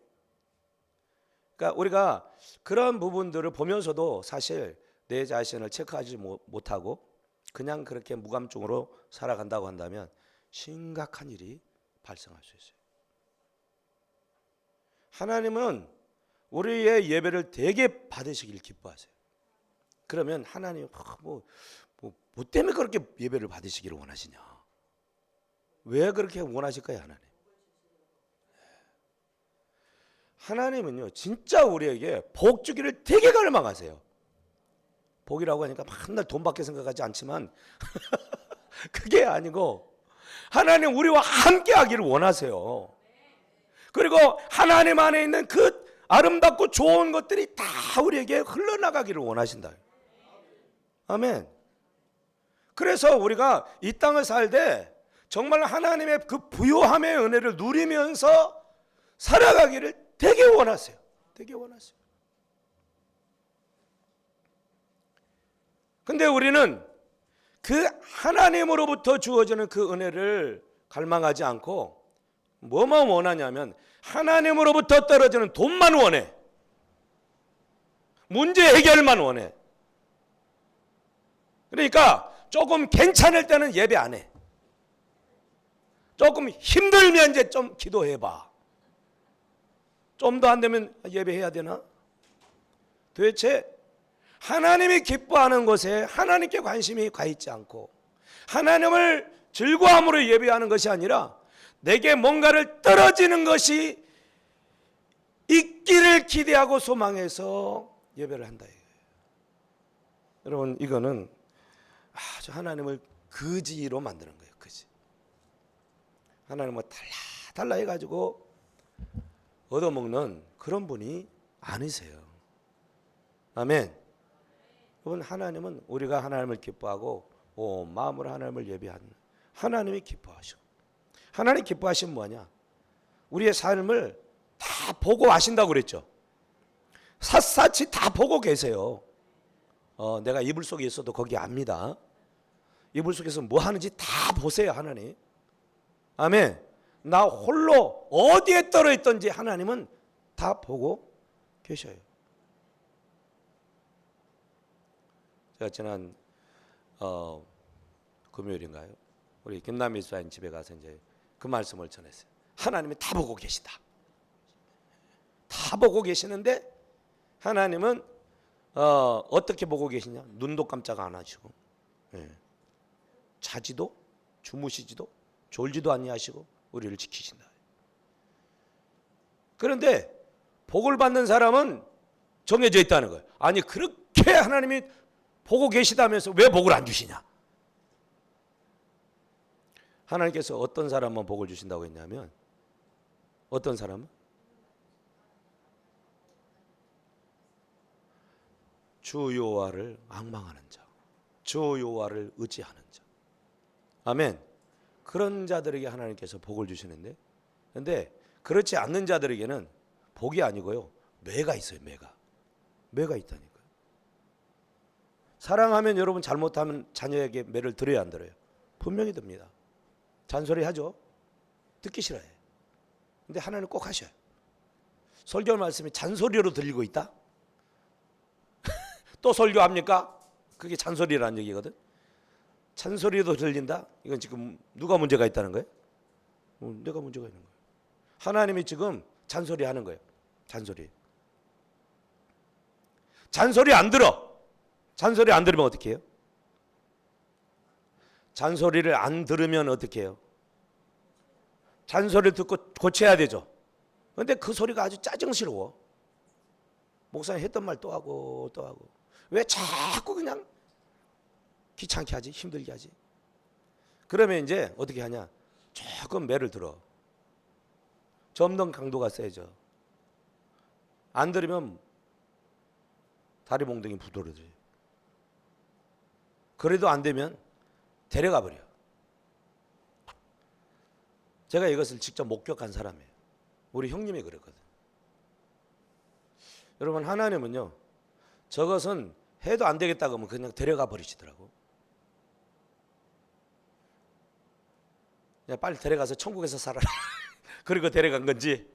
그러니까 우리가 그런 부분들을 보면서도 사실 내 자신을 체크하지 못하고 그냥 그렇게 무감정으로 살아간다고 한다면 심각한 일이 발생할 수 있어요. 하나님은 우리의 예배를 되게 받으시길 기뻐하세요. 그러면 하나님 뭐 때문에 그렇게 예배를 받으시기를 원하시냐? 왜 그렇게 원하실까요, 하나님? 하나님은요, 진짜 우리에게 복 주기를 되게 갈망하세요. 복이라고 하니까 맨날 돈밖에 생각하지 않지만 그게 아니고 하나님 우리와 함께 하기를 원하세요. 그리고 하나님 안에 있는 그 아름답고 좋은 것들이 다 우리에게 흘러나가기를 원하신다. 아멘. 그래서 우리가 이 땅을 살 때 정말 하나님의 그 부요함의 은혜를 누리면서 살아가기를 되게 원하세요. 되게 원하세요. 근데 우리는 그 하나님으로부터 주어지는 그 은혜를 갈망하지 않고 뭐만 원하냐면 하나님으로부터 떨어지는 돈만 원해. 문제 해결만 원해. 그러니까 조금 괜찮을 때는 예배 안 해. 조금 힘들면 이제 좀 기도해봐. 좀 더 안 되면 예배해야 되나? 도대체 하나님이 기뻐하는 것에 하나님께 관심이 가 있지 않고 하나님을 즐거움으로 예배하는 것이 아니라 내게 뭔가를 떨어지는 것이 있기를 기대하고 소망해서 예배를 한다. 여러분, 이거는 아주 하나님을 거지로 만드는 거예요. 거지. 하나님을 달라 해가지고 얻어먹는 그런 분이 아니세요. 아멘. 여러분, 하나님은 우리가 하나님을 기뻐하고 온 마음으로 하나님을 예배하는 하나님이 기뻐하시고, 하나님 기뻐하시면 뭐냐? 우리의 삶을 다 보고 아신다고 그랬죠. 샅샅이 다 보고 계세요. 내가 이불 속에 있어도 거기 압니다. 이불 속에서 뭐 하는지 다 보세요, 하나님. 아멘. 나 홀로 어디에 떨어 있던지 하나님은 다 보고 계셔요. 제가 지난 금요일인가요? 우리 김남희 수사님 집에 가서 이제 그 말씀을 전했어요. 하나님이 다 보고 계시다. 다 보고 계시는데 하나님은 어떻게 보고 계시냐? 눈도 깜짝 안 하시고, 자지도 주무시지도 졸지도 아니하시고 우리를 지키신다. 그런데 복을 받는 사람은 정해져 있다는 거예요. 아니, 그렇게 하나님이 보고 계시다면서 왜 복을 안 주시냐? 하나님께서 어떤 사람만 복을 주신다고 했냐면, 어떤 사람은? 주 여호와를 앙망하는 자, 주 여호와를 의지하는 자. 아멘. 그런 자들에게 하나님께서 복을 주시는데, 그런데 그렇지 않는 자들에게는 복이 아니고요, 매가 있어요. 매가 있다니까요. 사랑하면 여러분, 잘못하면 자녀에게 매를 들어야 안 들어요? 분명히 듭니다. 잔소리 하죠. 듣기 싫어해. 근데 하나님 꼭 하셔요. 설교 말씀이 잔소리로 들리고 있다? 또 설교합니까? 그게 잔소리라는 얘기거든. 잔소리도 들린다? 이건 지금 누가 문제가 있다는 거예요? 내가 문제가 있는 거예요. 하나님이 지금 잔소리 하는 거예요. 잔소리 안 들어. 잔소리 안 들으면 어떻게 해요? 잔소리를 안 들으면 어떻게 해요? 잔소리를 듣고 고쳐야 되죠. 그런데 그 소리가 아주 짜증스러워. 목사님 했던 말 또 하고 또 하고. 왜 자꾸 그냥 귀찮게 하지? 힘들게 하지? 그러면 이제 어떻게 하냐? 조금 매를 들어. 점점 강도가 세져. 안 들으면 다리 몽둥이 부드러져. 그래도 안 되면 데려가 버려. 제가 이것을 직접 목격한 사람이에요. 우리 형님이 그랬거든. 여러분, 하나님은요, 저것은 해도 안 되겠다고 하면 그냥 데려가 버리시더라고. 그냥 빨리 데려가서 천국에서 살아라. 그리고 데려간 건지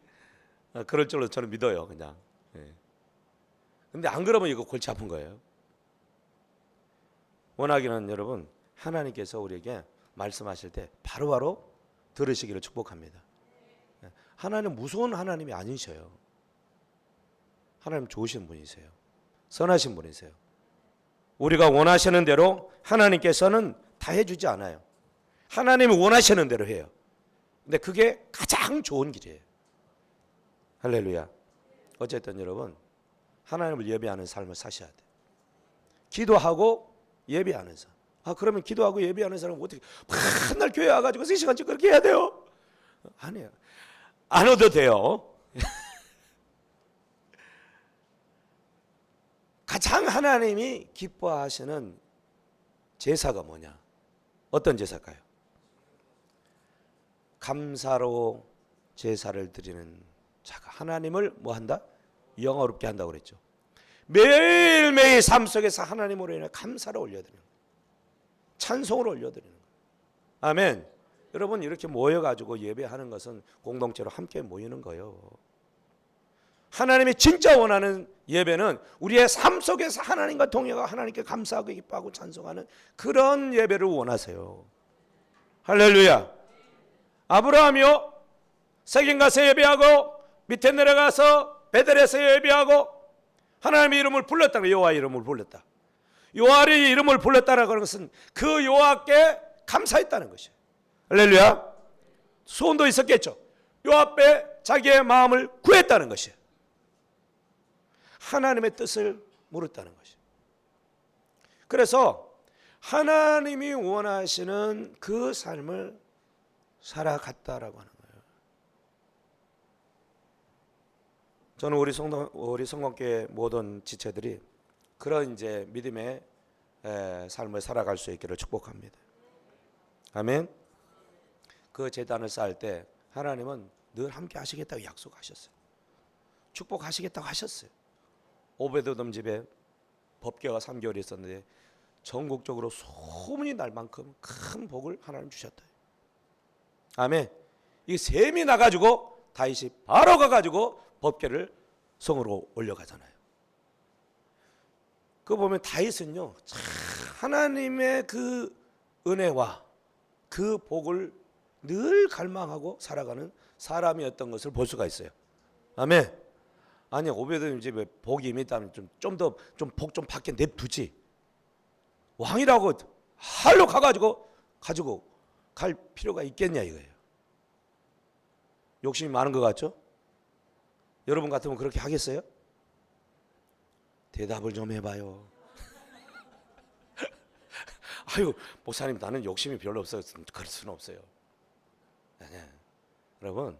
그럴 줄로 저는 믿어요, 그냥. 예. 근데 안 그러면 이거 골치 아픈 거예요. 원하기는 여러분, 하나님께서 우리에게 말씀하실 때 바로바로 들으시기를 축복합니다. 예. 하나님 무서운 하나님이 아니셔요. 하나님 좋으신 분이세요. 선하신 분이세요. 우리가 원하시는 대로 하나님께서는 다 해주지 않아요. 하나님이 원하시는 대로 해요. 근데 그게 가장 좋은 길이에요. 할렐루야. 어쨌든 여러분, 하나님을 예배하는 삶을 사셔야 돼요. 기도하고 예배하는 삶. 그러면 기도하고 예배하는 사람은 어떻게 맨날 교회 와가지고 3시간씩 그렇게 해야 돼요? 아니에요. 안 해도 돼요. 가장 하나님이 기뻐하시는 제사가 뭐냐? 어떤 제사일까요? 감사로 제사를 드리는 자가 하나님을 뭐한다? 영화롭게 한다고 그랬죠. 매일매일 삶 속에서 하나님으로 인해 감사를 올려드리는 거예요. 찬송을 올려드리는 거예요. 아멘. 여러분, 이렇게 모여가지고 예배하는 것은 공동체로 함께 모이는 거예요. 하나님이 진짜 원하는 예배는 우리의 삶 속에서 하나님과 동행하고 하나님께 감사하고 기뻐하고 찬송하는 그런 예배를 원하세요. 할렐루야. 아브라함이요, 세겜 가서 예배하고 밑에 내려가서 베델에서 예배하고 하나님의 이름을 불렀다. 여호와의 이름을 불렀다. 여호와의 이름을 불렀다는 것은 그 여호와께 감사했다는 것이에요. 할렐루야. 소원도 있었겠죠. 여호와 앞에 자기의 마음을 구했다는 것이에요. 하나님의 뜻을 물었다는 것이에요. 그래서 하나님이 원하시는 그 삶을 살아갔다라고 하는 거예요. 저는 우리 성공교회 모든 지체들이 그런 이제 믿음의 삶을 살아갈 수 있기를 축복합니다. 아멘. 그 제단을 쌓을 때 하나님은 늘 함께 하시겠다고 약속하셨어요. 축복하시겠다고 하셨어요. 오베드돔 집에 법궤가 3개월 있었는데 전국적으로 소문이 날 만큼 큰 복을 하나님 주셨다. 아멘. 이 셈이 나가지고 다윗이 바로 가가지고 법궤를 성으로 올려가잖아요. 그거 보면 다윗은요, 하나님의 그 은혜와 그 복을 늘 갈망하고 살아가는 사람이었던 것을 볼 수가 있어요. 아멘. 아니, 오베드돔 집에 복이 있다면 좀 더 복 좀 받게 냅두지. 왕이라고 할로 가지고 갈 필요가 있겠냐 이거예요. 욕심이 많은 것 같죠? 여러분 같으면 그렇게 하겠어요? 대답을 좀 해봐요. 아유, 목사님 나는 욕심이 별로 없어요. 그럴 수는 없어요. 네. 여러분,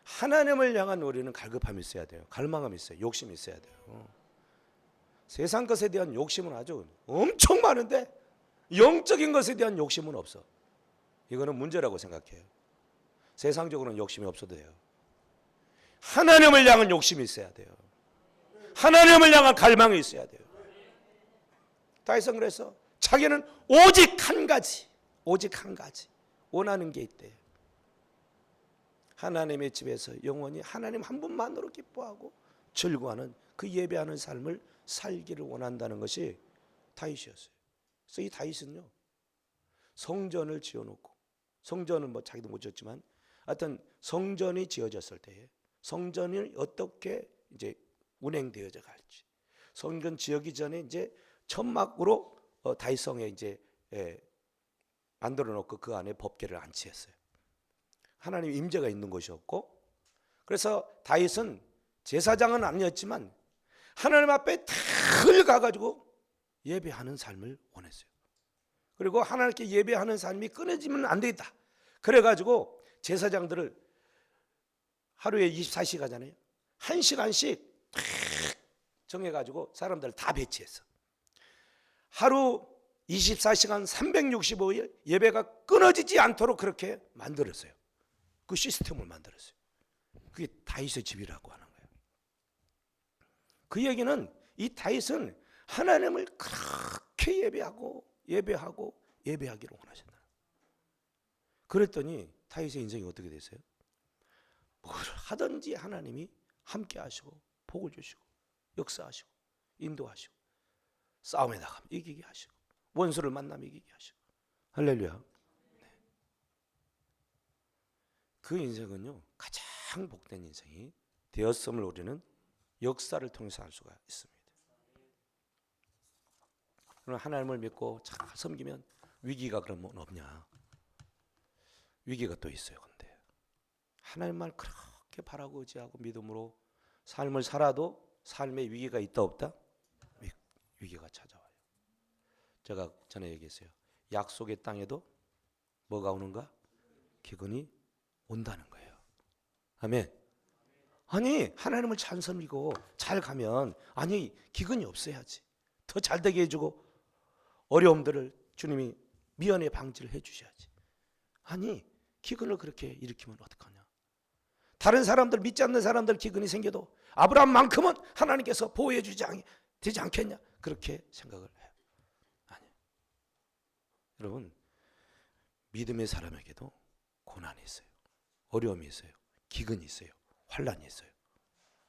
하나님을 향한 우리는 갈급함이 있어야 돼요. 갈망함이 있어요. 욕심이 있어야 돼요. 세상 것에 대한 욕심은 아주 엄청 많은데 영적인 것에 대한 욕심은 없어. 이거는 문제라고 생각해요. 세상적으로는 욕심이 없어도 돼요. 하나님을 향한 욕심이 있어야 돼요. 하나님을 향한 갈망이 있어야 돼요. 다윗은 그래서 자기는 오직 한 가지 원하는 게 있대요. 하나님의 집에서 영원히 하나님 한 분만으로 기뻐하고 즐거워하는 그 예배하는 삶을 살기를 원한다는 것이 다윗이었어요. 그래서 이 다윗은요, 성전을 지어놓고, 성전은 뭐 자기도 못 지었지만 하여튼 성전이 지어졌을 때에 성전이 어떻게 이제 운행되어져 갈지, 성전 지어기 전에 이제 천막으로 다윗성에 이제 만들어 놓고 그 안에 법궤를 안치했어요. 하나님 임재가 있는 곳이었고, 그래서 다윗은 제사장은 아니었지만 하나님 앞에 늘 가가지고 예배하는 삶을 원했어요. 그리고 하나님께 예배하는 삶이 끊어지면 안 되겠다. 그래가지고 제사장들을 하루에 24시간이잖아요. 1시간씩 정해가지고 사람들을 다 배치했어. 하루 24시간 365일 예배가 끊어지지 않도록 그렇게 만들었어요. 그 시스템을 만들었어요. 그게 다윗의 집이라고 하는 거예요. 그 얘기는 이 다윗은 하나님을 그렇게 예배하기를 원하신다. 그랬더니 다윗의 인생이 어떻게 됐어요? 뭘 하든지 하나님이 함께 하시고 복을 주시고 역사하시고 인도하시고 싸움에 나가면 이기게 하시고 원수를 만나면 이기게 하시고. 할렐루야. 네. 그 인생은요 가장 복된 인생이 되었음을 우리는 역사를 통해서 알 수가 있습니다. 그럼 하나님을 믿고 잘 섬기면 위기가 그러면 없냐? 위기가 또 있어요. 근데 하나님만 그렇게 바라고 의지하고 믿음으로 삶을 살아도 삶에 위기가 있다 없다? 위기가 찾아와요. 제가 전에 얘기했어요. 약속의 땅에도 뭐가 오는가? 기근이 온다는 거예요. 아멘. 아니 하나님을 잘 섬기고 잘 가면 아니 기근이 없어야지. 더 잘 되게 해주고 어려움들을 주님이 미연에 방지를 해주셔야지. 아니 기근을 그렇게 일으키면 어떡하냐. 다른 사람들 믿지 않는 사람들 기근이 생겨도 아브라함만큼은 하나님께서 보호해 주지 되지 않겠냐 그렇게 생각을 해요. 아니 여러분 믿음의 사람에게도 고난이 있어요. 어려움이 있어요. 기근이 있어요. 환란이 있어요.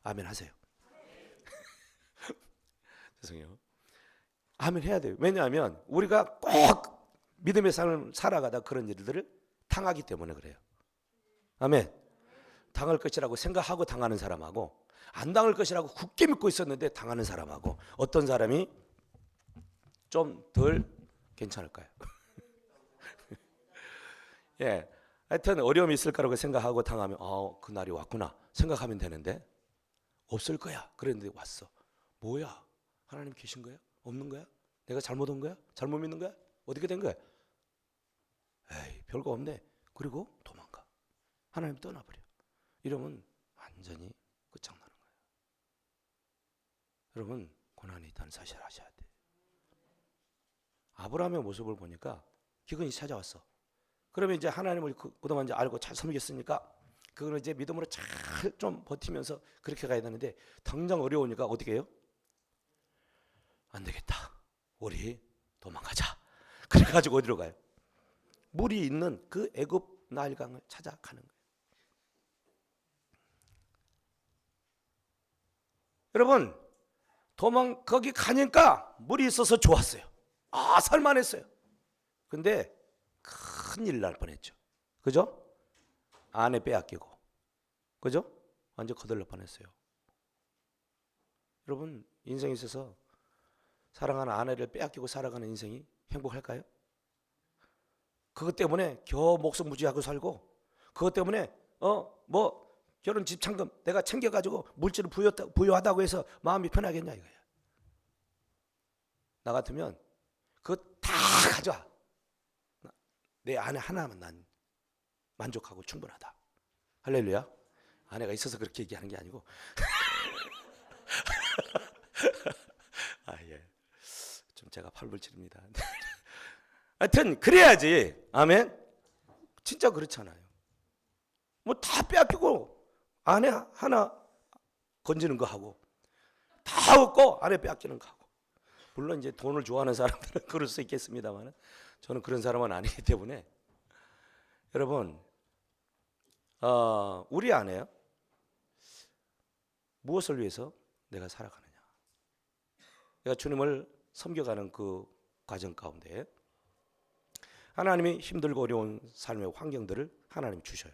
아멘 하세요. 죄송해요. 아멘 해야 돼요. 왜냐하면 우리가 꼭 믿음의 삶을 살아가다 그런 일들을 당하기 때문에 그래요. 아멘. 당할 것이라고 생각하고 당하는 사람하고 안 당할 것이라고 굳게 믿고 있었는데 당하는 사람하고 어떤 사람이 좀 덜 괜찮을까요? 예, 하여튼 어려움이 있을 거라고 생각하고 당하면 그 날이 왔구나 생각하면 되는데 없을 거야. 그랬는데 왔어. 뭐야? 하나님 계신 거야? 없는 거야? 내가 잘못 온 거야? 잘못 믿는 거야? 어떻게 된 거야? 에이 별거 없네. 그리고 도망가. 하나님 떠나버려. 이러면 완전히 끝장나는 거예요. 여러분 고난이 있다는 사실을 아셔야 돼요. 아브라함의 모습을 보니까 기근이 찾아왔어. 그러면 이제 하나님을 그동안 이제 알고 잘 섬겼으니까 그거는 이제 믿음으로 잘 좀 버티면서 그렇게 가야 되는데 당장 어려우니까 어떻게 해요? 안 되겠다. 우리 도망가자. 그래가지고 어디로 가요? 물이 있는 그 애굽 나일강을 찾아가는 거예요. 여러분 거기 가니까 물이 있어서 좋았어요. 살만했어요. 근데 큰일 날 뻔했죠. 그죠? 아내 빼앗기고 그죠? 완전 거들릴 뻔했어요. 여러분 인생에 있어서 사랑하는 아내를 빼앗기고 살아가는 인생이 행복할까요? 그것 때문에 겨우 목숨 부지하고 살고 그것 때문에 결혼 집착금 내가 챙겨가지고 물질을 부여하다고 해서 마음이 편하겠냐 이거야. 나 같으면 그거 다 가져와. 내 아내 하나만 난 만족하고 충분하다. 할렐루야. 아내가 있어서 그렇게 얘기하는 게 아니고 예. 좀 제가 팔불출입니다. 하여튼 그래야지. 아멘. 진짜 그렇잖아요. 뭐 다 빼앗기고 아내 하나 건지는 거 하고 다 얻고 아내 빼앗기는 거 하고. 물론 이제 돈을 좋아하는 사람들은 그럴 수 있겠습니다만 저는 그런 사람은 아니기 때문에 여러분 우리 아내요 무엇을 위해서 내가 살아가느냐. 내가 주님을 섬겨가는 그 과정 가운데 하나님이 힘들고 어려운 삶의 환경들을 하나님 주셔요.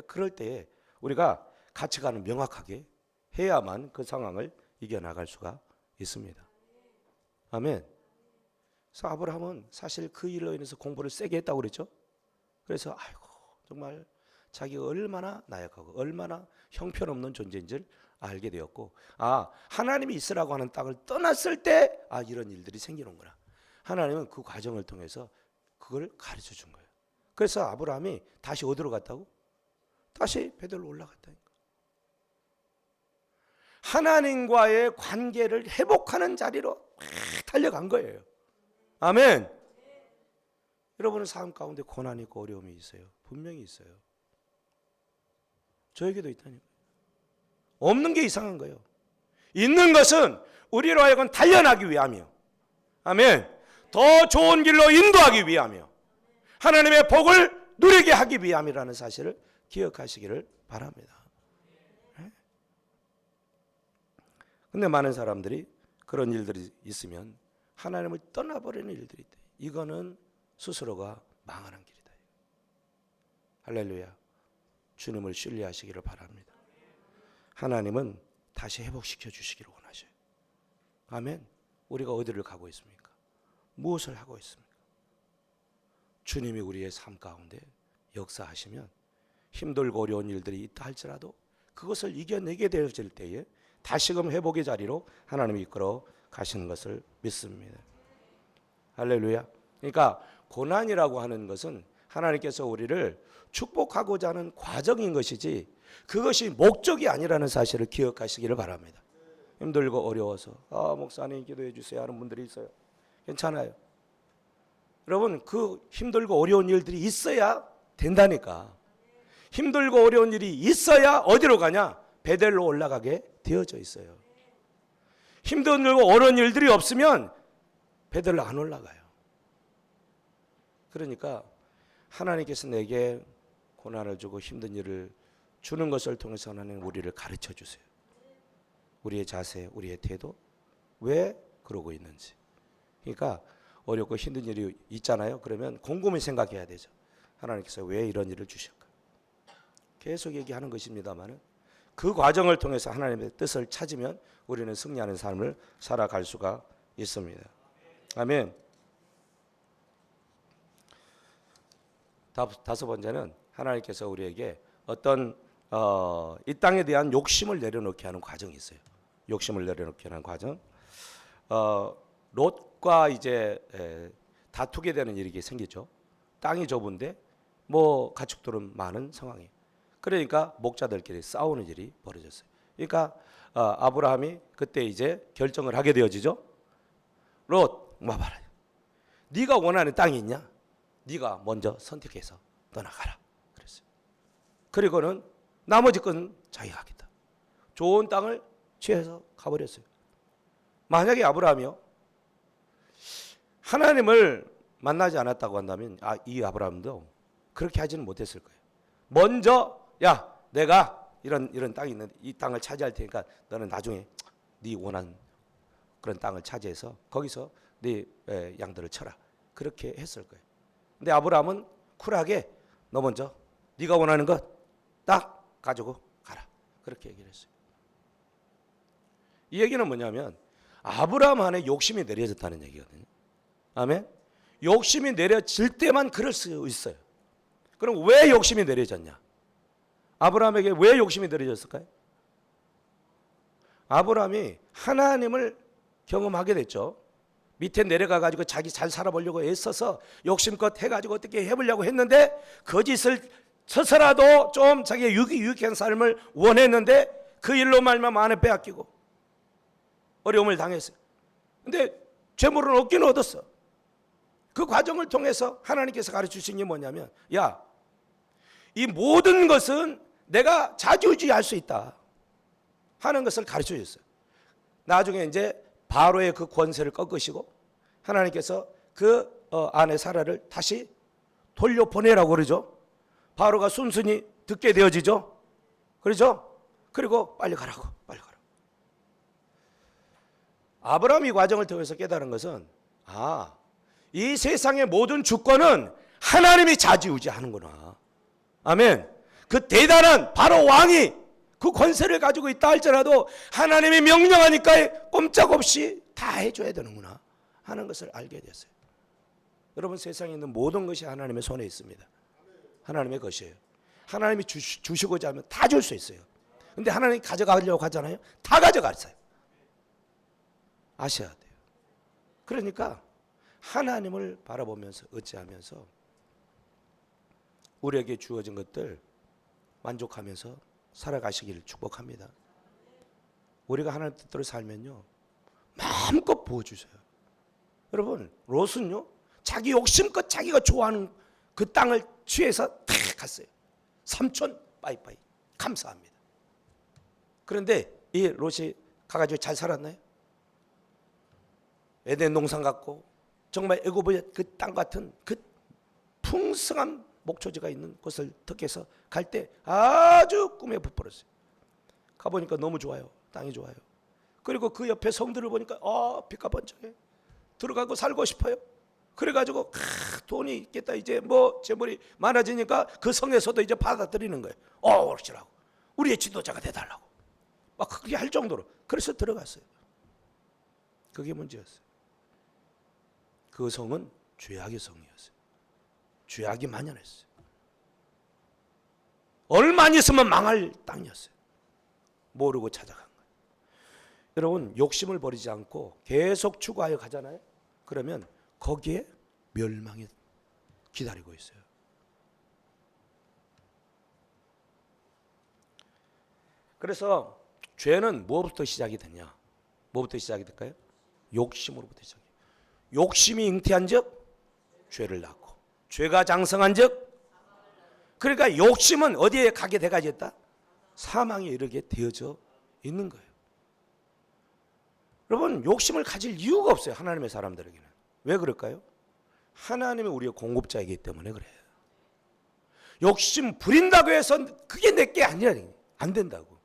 그럴 때에 우리가 가치관을 명확하게 해야만 그 상황을 이겨나갈 수가 있습니다. 아멘. 그래서 아브라함은 사실 그 일로 인해서 공부를 세게 했다고 그랬죠. 그래서 아이고 정말 자기가 얼마나 나약하고 얼마나 형편없는 존재인 줄 알게 되었고 하나님이 있으라고 하는 땅을 떠났을 때 이런 일들이 생기는구나. 하나님은 그 과정을 통해서 그걸 가르쳐 준 거예요. 그래서 아브라함이 다시 어디로 갔다고? 다시 베들로 올라갔다니까. 하나님과의 관계를 회복하는 자리로 달려간 거예요. 아멘. 여러분의 삶 가운데 고난이 있고 어려움이 있어요. 분명히 있어요. 저에게도 있다니까요. 없는 게 이상한 거예요. 있는 것은 우리로 하여금 단련하기 위함이요. 아멘. 더 좋은 길로 인도하기 위함이요. 하나님의 복을 누리게 하기 위함이라는 사실을 기억하시기를 바랍니다. 근데 많은 사람들이 그런 일들이 있으면 하나님을 떠나버리는 일들이 있대. 이거는 스스로가 망하는 길이다. 할렐루야. 주님을 신뢰하시기를 바랍니다. 하나님은 다시 회복시켜 주시기를 원하셔요. 아멘. 우리가 어디를 가고 있습니까? 무엇을 하고 있습니까? 주님이 우리의 삶 가운데 역사하시면 힘들고 어려운 일들이 있다 할지라도 그것을 이겨내게 되어질 때에 다시금 회복의 자리로 하나님이 이끌어 가시는 것을 믿습니다. 할렐루야. 그러니까 고난이라고 하는 것은 하나님께서 우리를 축복하고자 하는 과정인 것이지 그것이 목적이 아니라는 사실을 기억하시기를 바랍니다. 힘들고 어려워서 목사님 기도해 주세요 하는 분들이 있어요. 괜찮아요. 여러분 그 힘들고 어려운 일들이 있어야 된다니까. 힘들고 어려운 일이 있어야 어디로 가냐? 베델로 올라가게 되어져 있어요. 힘들고 어려운 일들이 없으면 베델로 안 올라가요. 그러니까 하나님께서 내게 고난을 주고 힘든 일을 주는 것을 통해서 하나님 우리를 가르쳐 주세요. 우리의 자세, 우리의 태도, 왜 그러고 있는지. 그러니까 어렵고 힘든 일이 있잖아요. 그러면 곰곰이 생각해야 되죠. 하나님께서 왜 이런 일을 주실까? 계속 얘기하는 것입니다만 그 과정을 통해서 하나님의 뜻을 찾으면 우리는 승리하는 삶을 살아갈 수가 있습니다. 아멘. 다섯 번째는 하나님께서 우리에게 어떤 이 땅에 대한 욕심을 내려놓게 하는 과정이 있어요. 욕심을 내려놓게 하는 과정. 롯과 이제 다투게 되는 일이 생기죠. 땅이 좁은데 뭐 가축들은 많은 상황이에요. 그러니까 목자들끼리 싸우는 일이 벌어졌어요. 그러니까 아브라함이 그때 이제 결정을 하게 되어지죠. 롯, 와봐라. 네가 원하는 땅이 있냐? 네가 먼저 선택해서 떠나가라. 그랬어요. 그리고는 나머지 건 자기가 하겠다. 좋은 땅을 취해서 가버렸어요. 만약에 아브라함이요 하나님을 만나지 않았다고 한다면 이 아브라함도 그렇게 하지는 못했을 거예요. 먼저 야 내가 이런 땅이 있는데 이 땅을 차지할 테니까 너는 나중에 네 원하는 그런 땅을 차지해서 거기서 네 양들을 쳐라. 그렇게 했을 거예요. 근데 아브라함은 쿨하게 너 먼저 네가 원하는 것 딱 가지고 가라. 그렇게 얘기를 했어요. 이 얘기는 뭐냐면 아브라함 안에 욕심이 내려졌다는 얘기거든요. 아멘. 욕심이 내려질 때만 그럴 수 있어요. 그럼 왜 욕심이 내려졌냐? 아브라함에게 왜 욕심이 내려졌을까요? 아브라함이 하나님을 경험하게 됐죠. 밑에 내려가 가지고 자기 잘 살아보려고 애써서 욕심껏 해가지고 어떻게 해보려고 했는데 거짓을 쳐서라도 좀 자기의 유익한 삶을 원했는데 그 일로 말미암아 아내 빼앗기고 어려움을 당했어요. 근데 재물은 얻기는 얻었어. 그 과정을 통해서 하나님께서 가르치신 게 뭐냐면 야, 이 모든 것은 내가 자주지할 수 있다 하는 것을 가르쳐 줬어요. 나중에 이제 바로의 그 권세를 꺾으시고 하나님께서 그 아내 사라를 다시 돌려보내라고 그러죠. 바로가 순순히 듣게 되어지죠. 그렇죠? 그리고 빨리 가라고. 아브라함이 과정을 통해서 깨달은 것은 이 세상의 모든 주권은 하나님이 좌지우지하는구나. 아멘. 그 대단한 바로 왕이 그 권세를 가지고 있다 할지라도 하나님이 명령하니까 꼼짝없이 다 해줘야 되는구나 하는 것을 알게 됐어요. 여러분 세상에 있는 모든 것이 하나님의 손에 있습니다. 하나님의 것이에요. 하나님이 주시고자 하면 다 줄 수 있어요. 근데 하나님이 가져가려고 하잖아요. 다 가져갔어요. 아셔야 돼요. 그러니까 하나님을 바라보면서 어찌하면서 우리에게 주어진 것들 만족하면서 살아가시기를 축복합니다. 우리가 하나님 뜻대로 살면요 마음껏 부어주세요. 여러분 롯은요 자기 욕심껏 자기가 좋아하는 그 땅을 취해서 탁 갔어요. 삼촌 빠이빠이 감사합니다. 그런데 이 롯이 가가지고 잘 살았나요? 에덴 동산 같고 정말 애굽의 그 땅 같은 그 풍성한 목초지가 있는 곳을 덕해서 갈 때 아주 꿈에 부풀었어요. 가보니까 너무 좋아요. 땅이 좋아요. 그리고 그 옆에 성들을 보니까 빛과 번쩍해. 들어가고 살고 싶어요. 그래가지고 돈이 있겠다. 이제 뭐 재물이 많아지니까 그 성에서도 이제 받아들이는 거예요. 그러시라고. 우리의 지도자가 돼달라고. 막 그렇게 할 정도로. 그래서 들어갔어요. 그게 문제였어요. 그 성은 죄악의 성이었어요. 죄악이 만연했어요. 얼마 있으면 망할 땅이었어요. 모르고 찾아간 거예요. 여러분, 욕심을 버리지 않고 계속 추구하여 가잖아요. 그러면 거기에 멸망이 기다리고 있어요. 그래서 죄는 무엇부터 시작이 되냐? 뭐부터 시작이 될까요? 욕심으로부터 시작해요. 욕심이 잉태한 적 죄를 낳고, 죄가 장성한 적, 그러니까 욕심은 어디에 가게 돼가지고 있다? 사망에 이르게 되어져 있는 거예요. 여러분, 욕심을 가질 이유가 없어요. 하나님의 사람들에게는. 왜 그럴까요? 하나님이 우리의 공급자이기 때문에 그래요. 욕심 부린다고 해서 그게 내게 아니라 안 된다고.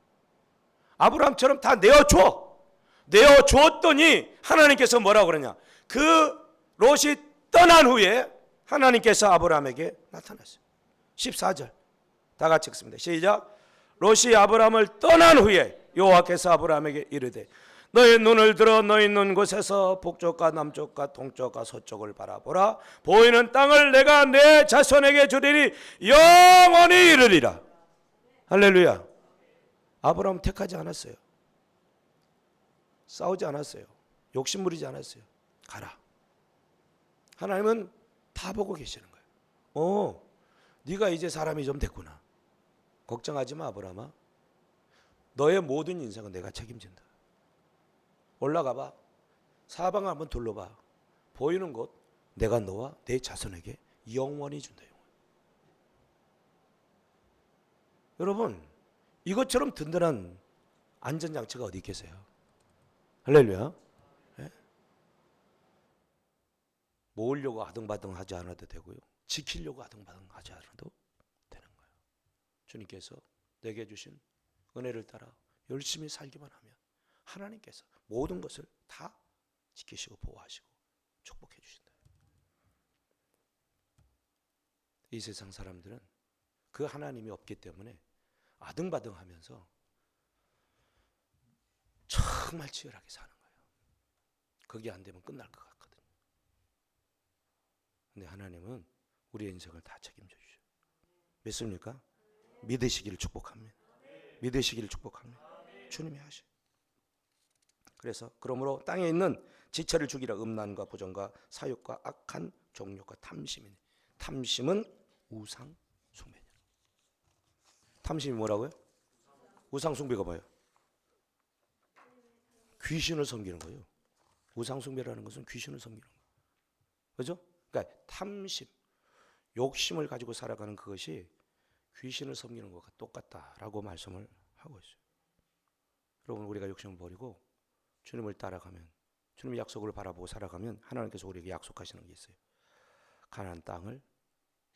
아브라함처럼 다 내어주었더니 하나님께서 뭐라고 그러냐? 그 롯이 떠난 후에 하나님께서 아브라함에게 나타났어요. 14절 다 같이 읽습니다. 시작. 롯이 아브라함을 떠난 후에 여호와께서 아브라함에게 이르되 너의 눈을 들어 너희 있는 곳에서 북쪽과 남쪽과 동쪽과 서쪽을 바라보라. 보이는 땅을 내가 내 자손에게 주리니 영원히 이르리라. 할렐루야. 아브라함 택하지 않았어요. 싸우지 않았어요. 욕심 부리지 않았어요. 가라. 하나님은 다 보고 계시는 거예요. 네가 이제 사람이 좀 됐구나. 걱정하지 마, 아브라함아. 너의 모든 인생은 내가 책임진다. 올라가봐. 사방을 한번 둘러봐. 보이는 곳 내가 너와 내 자손에게 영원히 준다. 여러분, 이것처럼 든든한 안전장치가 어디 계세요? 할렐루야. 네? 모으려고 아등바등 하지 않아도 되고요. 지키려고 아등바등 하지 않아도 되는 거예요. 주님께서 내게 주신 은혜를 따라 열심히 살기만 하면 하나님께서 모든 것을 다 지키시고 보호하시고 축복해 주신다. 이 세상 사람들은 그 하나님이 없기 때문에 아등바등하면서 정말 치열하게 사는 거예요. 그게 안 되면 끝날 것 같거든요. 근데 하나님은 우리의 인생을 다 책임져 주셔요. 믿습니까? 믿으시기를 축복합니다. 믿으시기를 축복합니다. 주님이 하셔요. 그래서 그러므로 땅에 있는 지체를 죽이라. 음란과 부정과 사욕과 악한 종욕과 탐심이니. 탐심은 우상 숭배니라. 탐심이 뭐라고요? 우상 숭배가 뭐예요? 귀신을 섬기는 거예요. 우상 숭배라는 것은 귀신을 섬기는 거예요. 그렇죠? 그러니까 탐심, 욕심을 가지고 살아가는 그것이 귀신을 섬기는 것과 똑같다라고 말씀을 하고 있어요. 여러분, 우리가 욕심을 버리고 주님을 따라가면, 주님의 약속을 바라보고 살아가면 하나님께서 우리에게 약속하시는 게 있어요. 가나안 땅을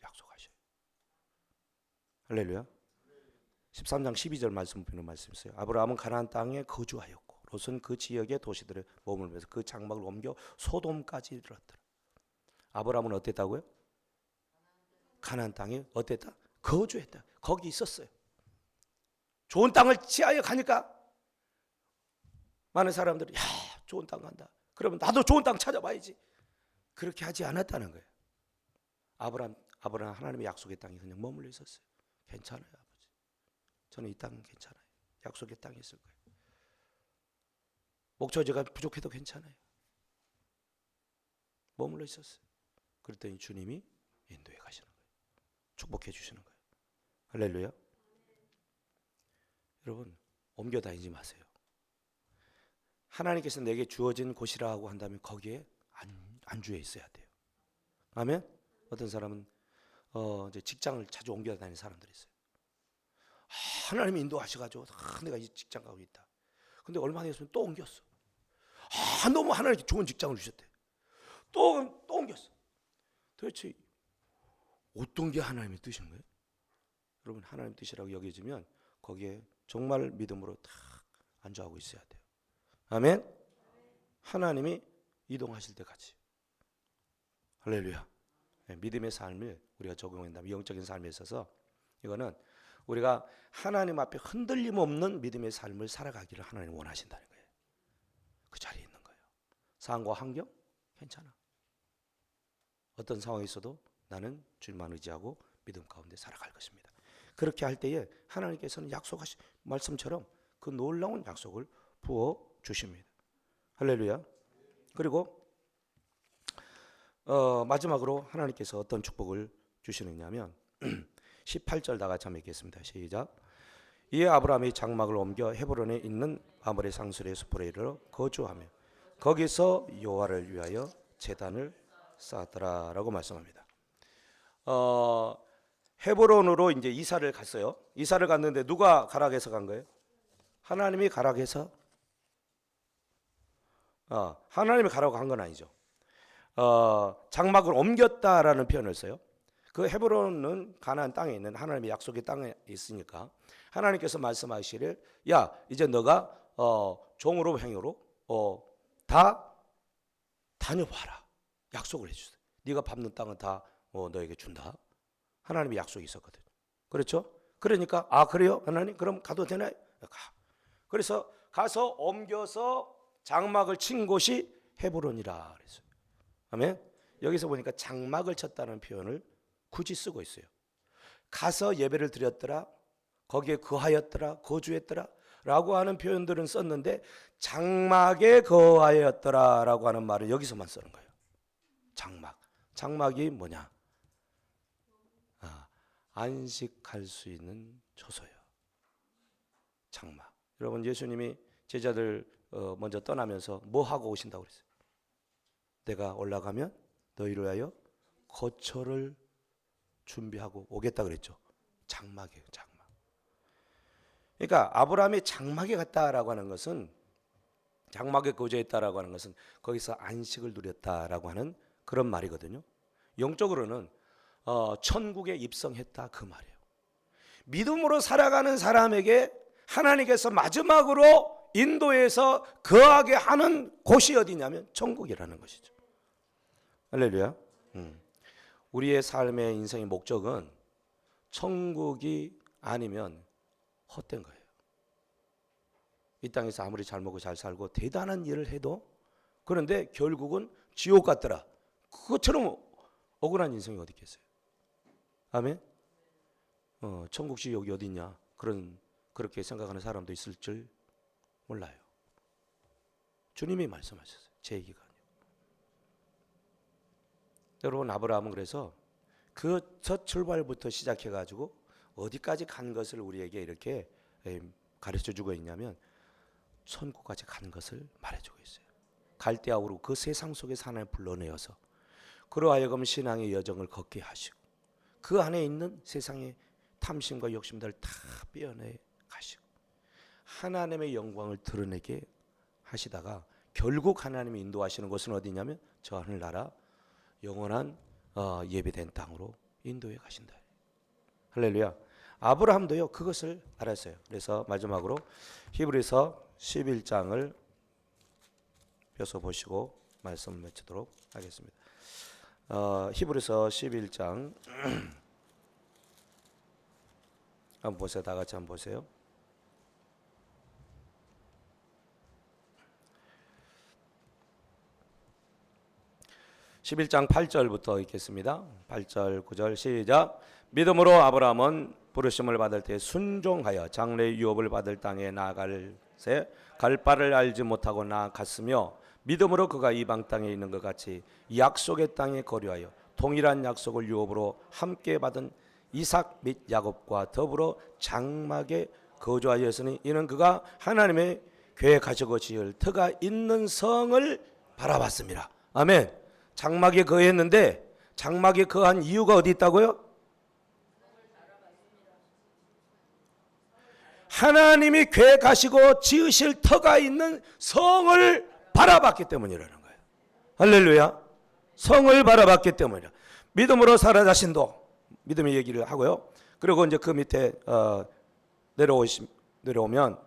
약속하셔요. 할렐루야. 13장 12절 말씀 보는 말씀이 있어요. 아브라함은 가나안 땅에 거주하였고 롯은 그 지역의 도시들의 머물면서 위해서 그 장막을 옮겨 소돔까지 이르렀더라. 아브라함은 어땠다고요? 가나안 땅에 어땠다? 거주했다. 거기 있었어요. 좋은 땅을 취하여 가니까 많은 사람들이 좋은 땅 간다. 그러면 나도 좋은 땅 찾아봐야지. 그렇게 하지 않았다는 거예요. 아브라함 하나님의 약속의 땅에 그냥 머물러 있었어요. 괜찮아요, 아버지. 저는 이 땅은 괜찮아요. 약속의 땅에 있을 거예요. 목초지가 부족해도 괜찮아요. 머물러 있었어요. 그랬더니 주님이 인도해 가시는 거예요. 축복해 주시는 거예요. 할렐루야. 여러분, 옮겨 다니지 마세요. 하나님께서 내게 주어진 곳이라고 한다면 거기에 안주해 있어야 돼요. 아멘. 어떤 사람은 이제 직장을 자주 옮겨 다니는 사람들이 있어요. 하나님이 인도하셔가지고 내가 이 직장 가고 있다. 근데 얼마 있으면 또 옮겼어. 너무 하나님께 좋은 직장을 주셨대. 또 옮겼어. 도대체 어떤 게 하나님의 뜻인 거예요? 여러분, 하나님 뜻이라고 여겨지면 거기에 정말 믿음으로 딱 안주하고 있어야 돼요. 아멘. 하나님이 이동하실 때까지. 할렐루야. 믿음의 삶을 우리가 적용한다면 영적인 삶에 있어서 이거는 우리가 하나님 앞에 흔들림 없는 믿음의 삶을 살아가기를 하나님 원하신다는 거예요. 그 자리에 있는 거예요. 상황과 환경 괜찮아. 어떤 상황이 있어도 나는 주님만 의지하고 믿음 가운데 살아갈 것입니다. 그렇게 할 때에 하나님께서는 약속하신 말씀처럼 그 놀라운 약속을 부어 주십니다. 할렐루야. 그리고 마지막으로 하나님께서 어떤 축복을 주시느냐면 18절 다 같이 한번 읽겠습니다. 시작. 이에 아브라함이 장막을 옮겨 헤브론에 있는 마므레 상수리의 숲으로 이르러 거주하며 거기서 여호와를 위하여 제단을 쌓았더라라고 말씀합니다. 헤브론으로 이제 이사를 갔어요. 이사를 갔는데 누가 가락해서 간 거예요? 하나님이 가락해서 하나님이 가라고 한 건 아니죠. 장막을 옮겼다라는 표현을 써요. 그 헤브론은 가나안 땅에 있는 하나님의 약속의 땅에 있으니까 하나님께서 말씀하시기를 야 이제 너가 종으로 행위로 다 다녀봐라. 약속을 해주세요. 네가 밟는 땅은 다 너에게 준다. 하나님의 약속이 있었거든. 그렇죠? 그러니까 그래요 하나님 그럼 가도 되나요? 가. 그래서 가서 옮겨서 장막을 친 곳이 헤브론이라 그랬어요. 아멘. 여기서 보니까 장막을 쳤다는 표현을 굳이 쓰고 있어요. 가서 예배를 드렸더라, 거기에 거하였더라, 거주했더라 라고 하는 표현들은 썼는데 장막에 거하였더라 라고 하는 말을 여기서만 쓰는 거예요. 장막이 뭐냐? 안식할 수 있는 처소예요. 장막. 여러분 예수님이 제자들 먼저 떠나면서 뭐 하고 오신다고 그랬어요? 내가 올라가면 너희를 위하여 거처를 준비하고 오겠다 그랬죠. 장막이에요. 장막. 그러니까 아브라함이 장막에 갔다라고 하는 것은 장막에 거주했다라고 하는 것은 거기서 안식을 누렸다라고 하는 그런 말이거든요. 영적으로는 천국에 입성했다 그 말이에요. 믿음으로 살아가는 사람에게 하나님께서 마지막으로 인도해서 거하게 하는 곳이 어디냐면 천국이라는 것이죠. 할렐루야. 우리의 삶의 인생의 목적은 천국이 아니면 헛된 거예요. 이 땅에서 아무리 잘 먹고 잘 살고 대단한 일을 해도 그런데 결국은 지옥 같더라. 그것처럼 억울한 인생이 어디 있겠어요? 아멘. 천국 지옥이 어디 있냐? 그렇게 생각하는 사람도 있을 줄 몰라요. 주님이 말씀하셨어요. 제 얘기가 아니에요. 여러분 아브라함은 그래서 그 첫 출발부터 시작해가지고 어디까지 간 것을 우리에게 이렇게 가르쳐주고 있냐면 천국까지 간 것을 말해주고 있어요. 갈대아우로 그 세상 속에서 하나님 불러내어서 그로 하여금 신앙의 여정을 걷게 하시고 그 안에 있는 세상의 탐심과 욕심들을 다 빼어내 가시고 하나님의 영광을 드러내게 하시다가 결국 하나님이 인도하시는 곳은 어디냐면 저 하늘나라 영원한 예배된 땅으로 인도해 가신다. 할렐루야. 아브라함도요 그것을 알았어요. 그래서 마지막으로 히브리서 11장을 펴서 보시고 말씀을 맺도록 하겠습니다. 히브리서 11장 한번 보세요. 다 같이 한번 보세요. (11장) 8절부터 읽겠습니다. 8절 9절 시작. 믿음으로 아브라함은 부르심을 받을 때 순종하여 장래의 유업을 받을 땅에 나아갈새 갈 바를 알지 못하고 나아갔으며 믿음으로 그가 이방 땅에 있는 것 같이 약속의 땅에 거류하여 동일한 약속을 유업으로 함께 받은 이삭 및 야곱과 더불어 장막에 거주하였으니 이는 그가 하나님의 계획하시고 지을 터가 있는 성을 바라봤습니다. 아멘. 장막에 거했는데 장막에 거한 이유가 어디 있다고요? 하나님이 계획하시고 지으실 터가 있는 성을 바라봤기 때문이라는 거예요. 할렐루야. 성을 바라봤기 때문이라. 믿음으로 사라 자신도 믿음의 얘기를 하고요. 그리고 이제 그 밑에 내려오면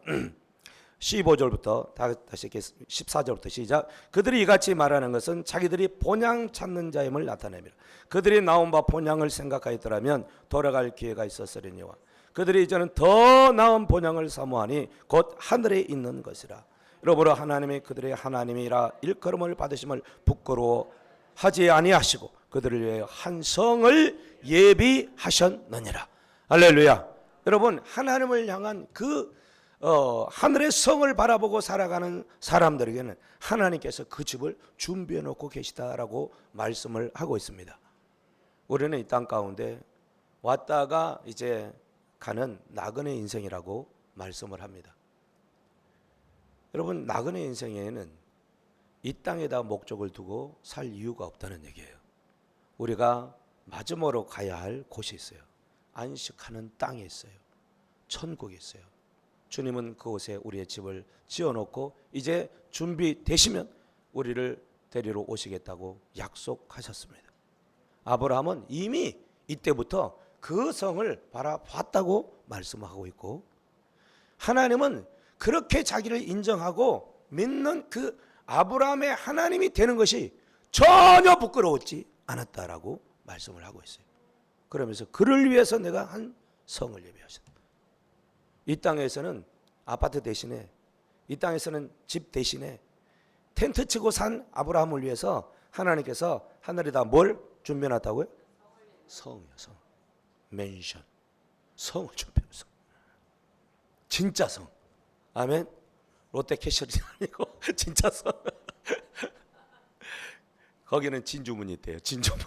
15절부터 다시 14절부터 시작. 그들이 이같이 말하는 것은 자기들이 본향 찾는 자임을 나타냅니다. 그들이 나온 바 본향을 생각하였더라면 돌아갈 기회가 있었으려니와 그들이 이제는 더 나은 본향을 사모하니 곧 하늘에 있는 것이라. 이러므로 하나님이 그들의 하나님이라 일컬음을 받으심을 부끄러워하지 아니하시고 그들을 위하여 한 성을 예비하셨느니라. 할렐루야. 여러분, 하나님을 향한 그 하늘의 성을 바라보고 살아가는 사람들에게는 하나님께서 그 집을 준비해 놓고 계시다라고 말씀을 하고 있습니다. 우리는 이 땅 가운데 왔다가 이제 가는 나그네 인생이라고 말씀을 합니다. 여러분, 나그네 인생에는 이 땅에다 목적을 두고 살 이유가 없다는 얘기예요. 우리가 마지막으로 가야 할 곳이 있어요. 안식하는 땅이 있어요. 천국이 있어요. 주님은 그곳에 우리의 집을 지어놓고 이제 준비되시면 우리를 데리러 오시겠다고 약속하셨습니다. 아브라함은 이미 이때부터 그 성을 바라봤다고 말씀하고 있고, 하나님은 그렇게 자기를 인정하고 믿는 그 아브라함의 하나님이 되는 것이 전혀 부끄러웠지 않았다라고 말씀을 하고 있어요. 그러면서 그를 위해서 내가 한 성을 예비하셨다. 이 땅에서는 아파트 대신에, 이 땅에서는 집 대신에 텐트 치고 산 아브라함을 위해서 하나님께서 하늘에다 뭘 준비해놨다고요? 성이요, 성. 맨션. 성을 준비해놨어. 진짜 성. 아멘. 롯데캐슬이 아니고 진짜 성. 거기는 진주문이 있대요. 진주문.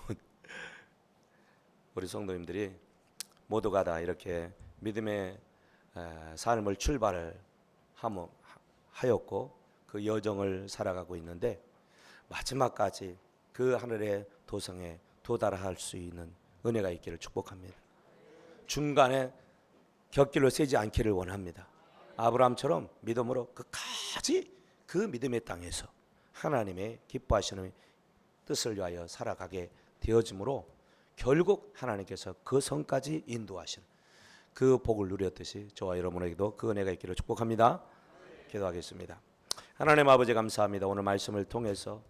우리 성도님들이 모두가 다 이렇게 믿음의 삶을 출발을 하였고 그 여정을 살아가고 있는데 마지막까지 그 하늘의 도성에 도달할 수 있는 은혜가 있기를 축복합니다. 중간에 곁길로 새지 않기를 원합니다. 아브라함처럼 믿음으로 끝까지 그 믿음의 땅에서 하나님의 기뻐하시는 뜻을 위하여 살아가게 되어지므로 결국 하나님께서 그 성까지 인도하시는 그 복을 누렸듯이 저와 여러분에게도 그 은혜가 있기를 축복합니다. 기도하겠습니다. 하나님 아버지 감사합니다. 오늘 말씀을 통해서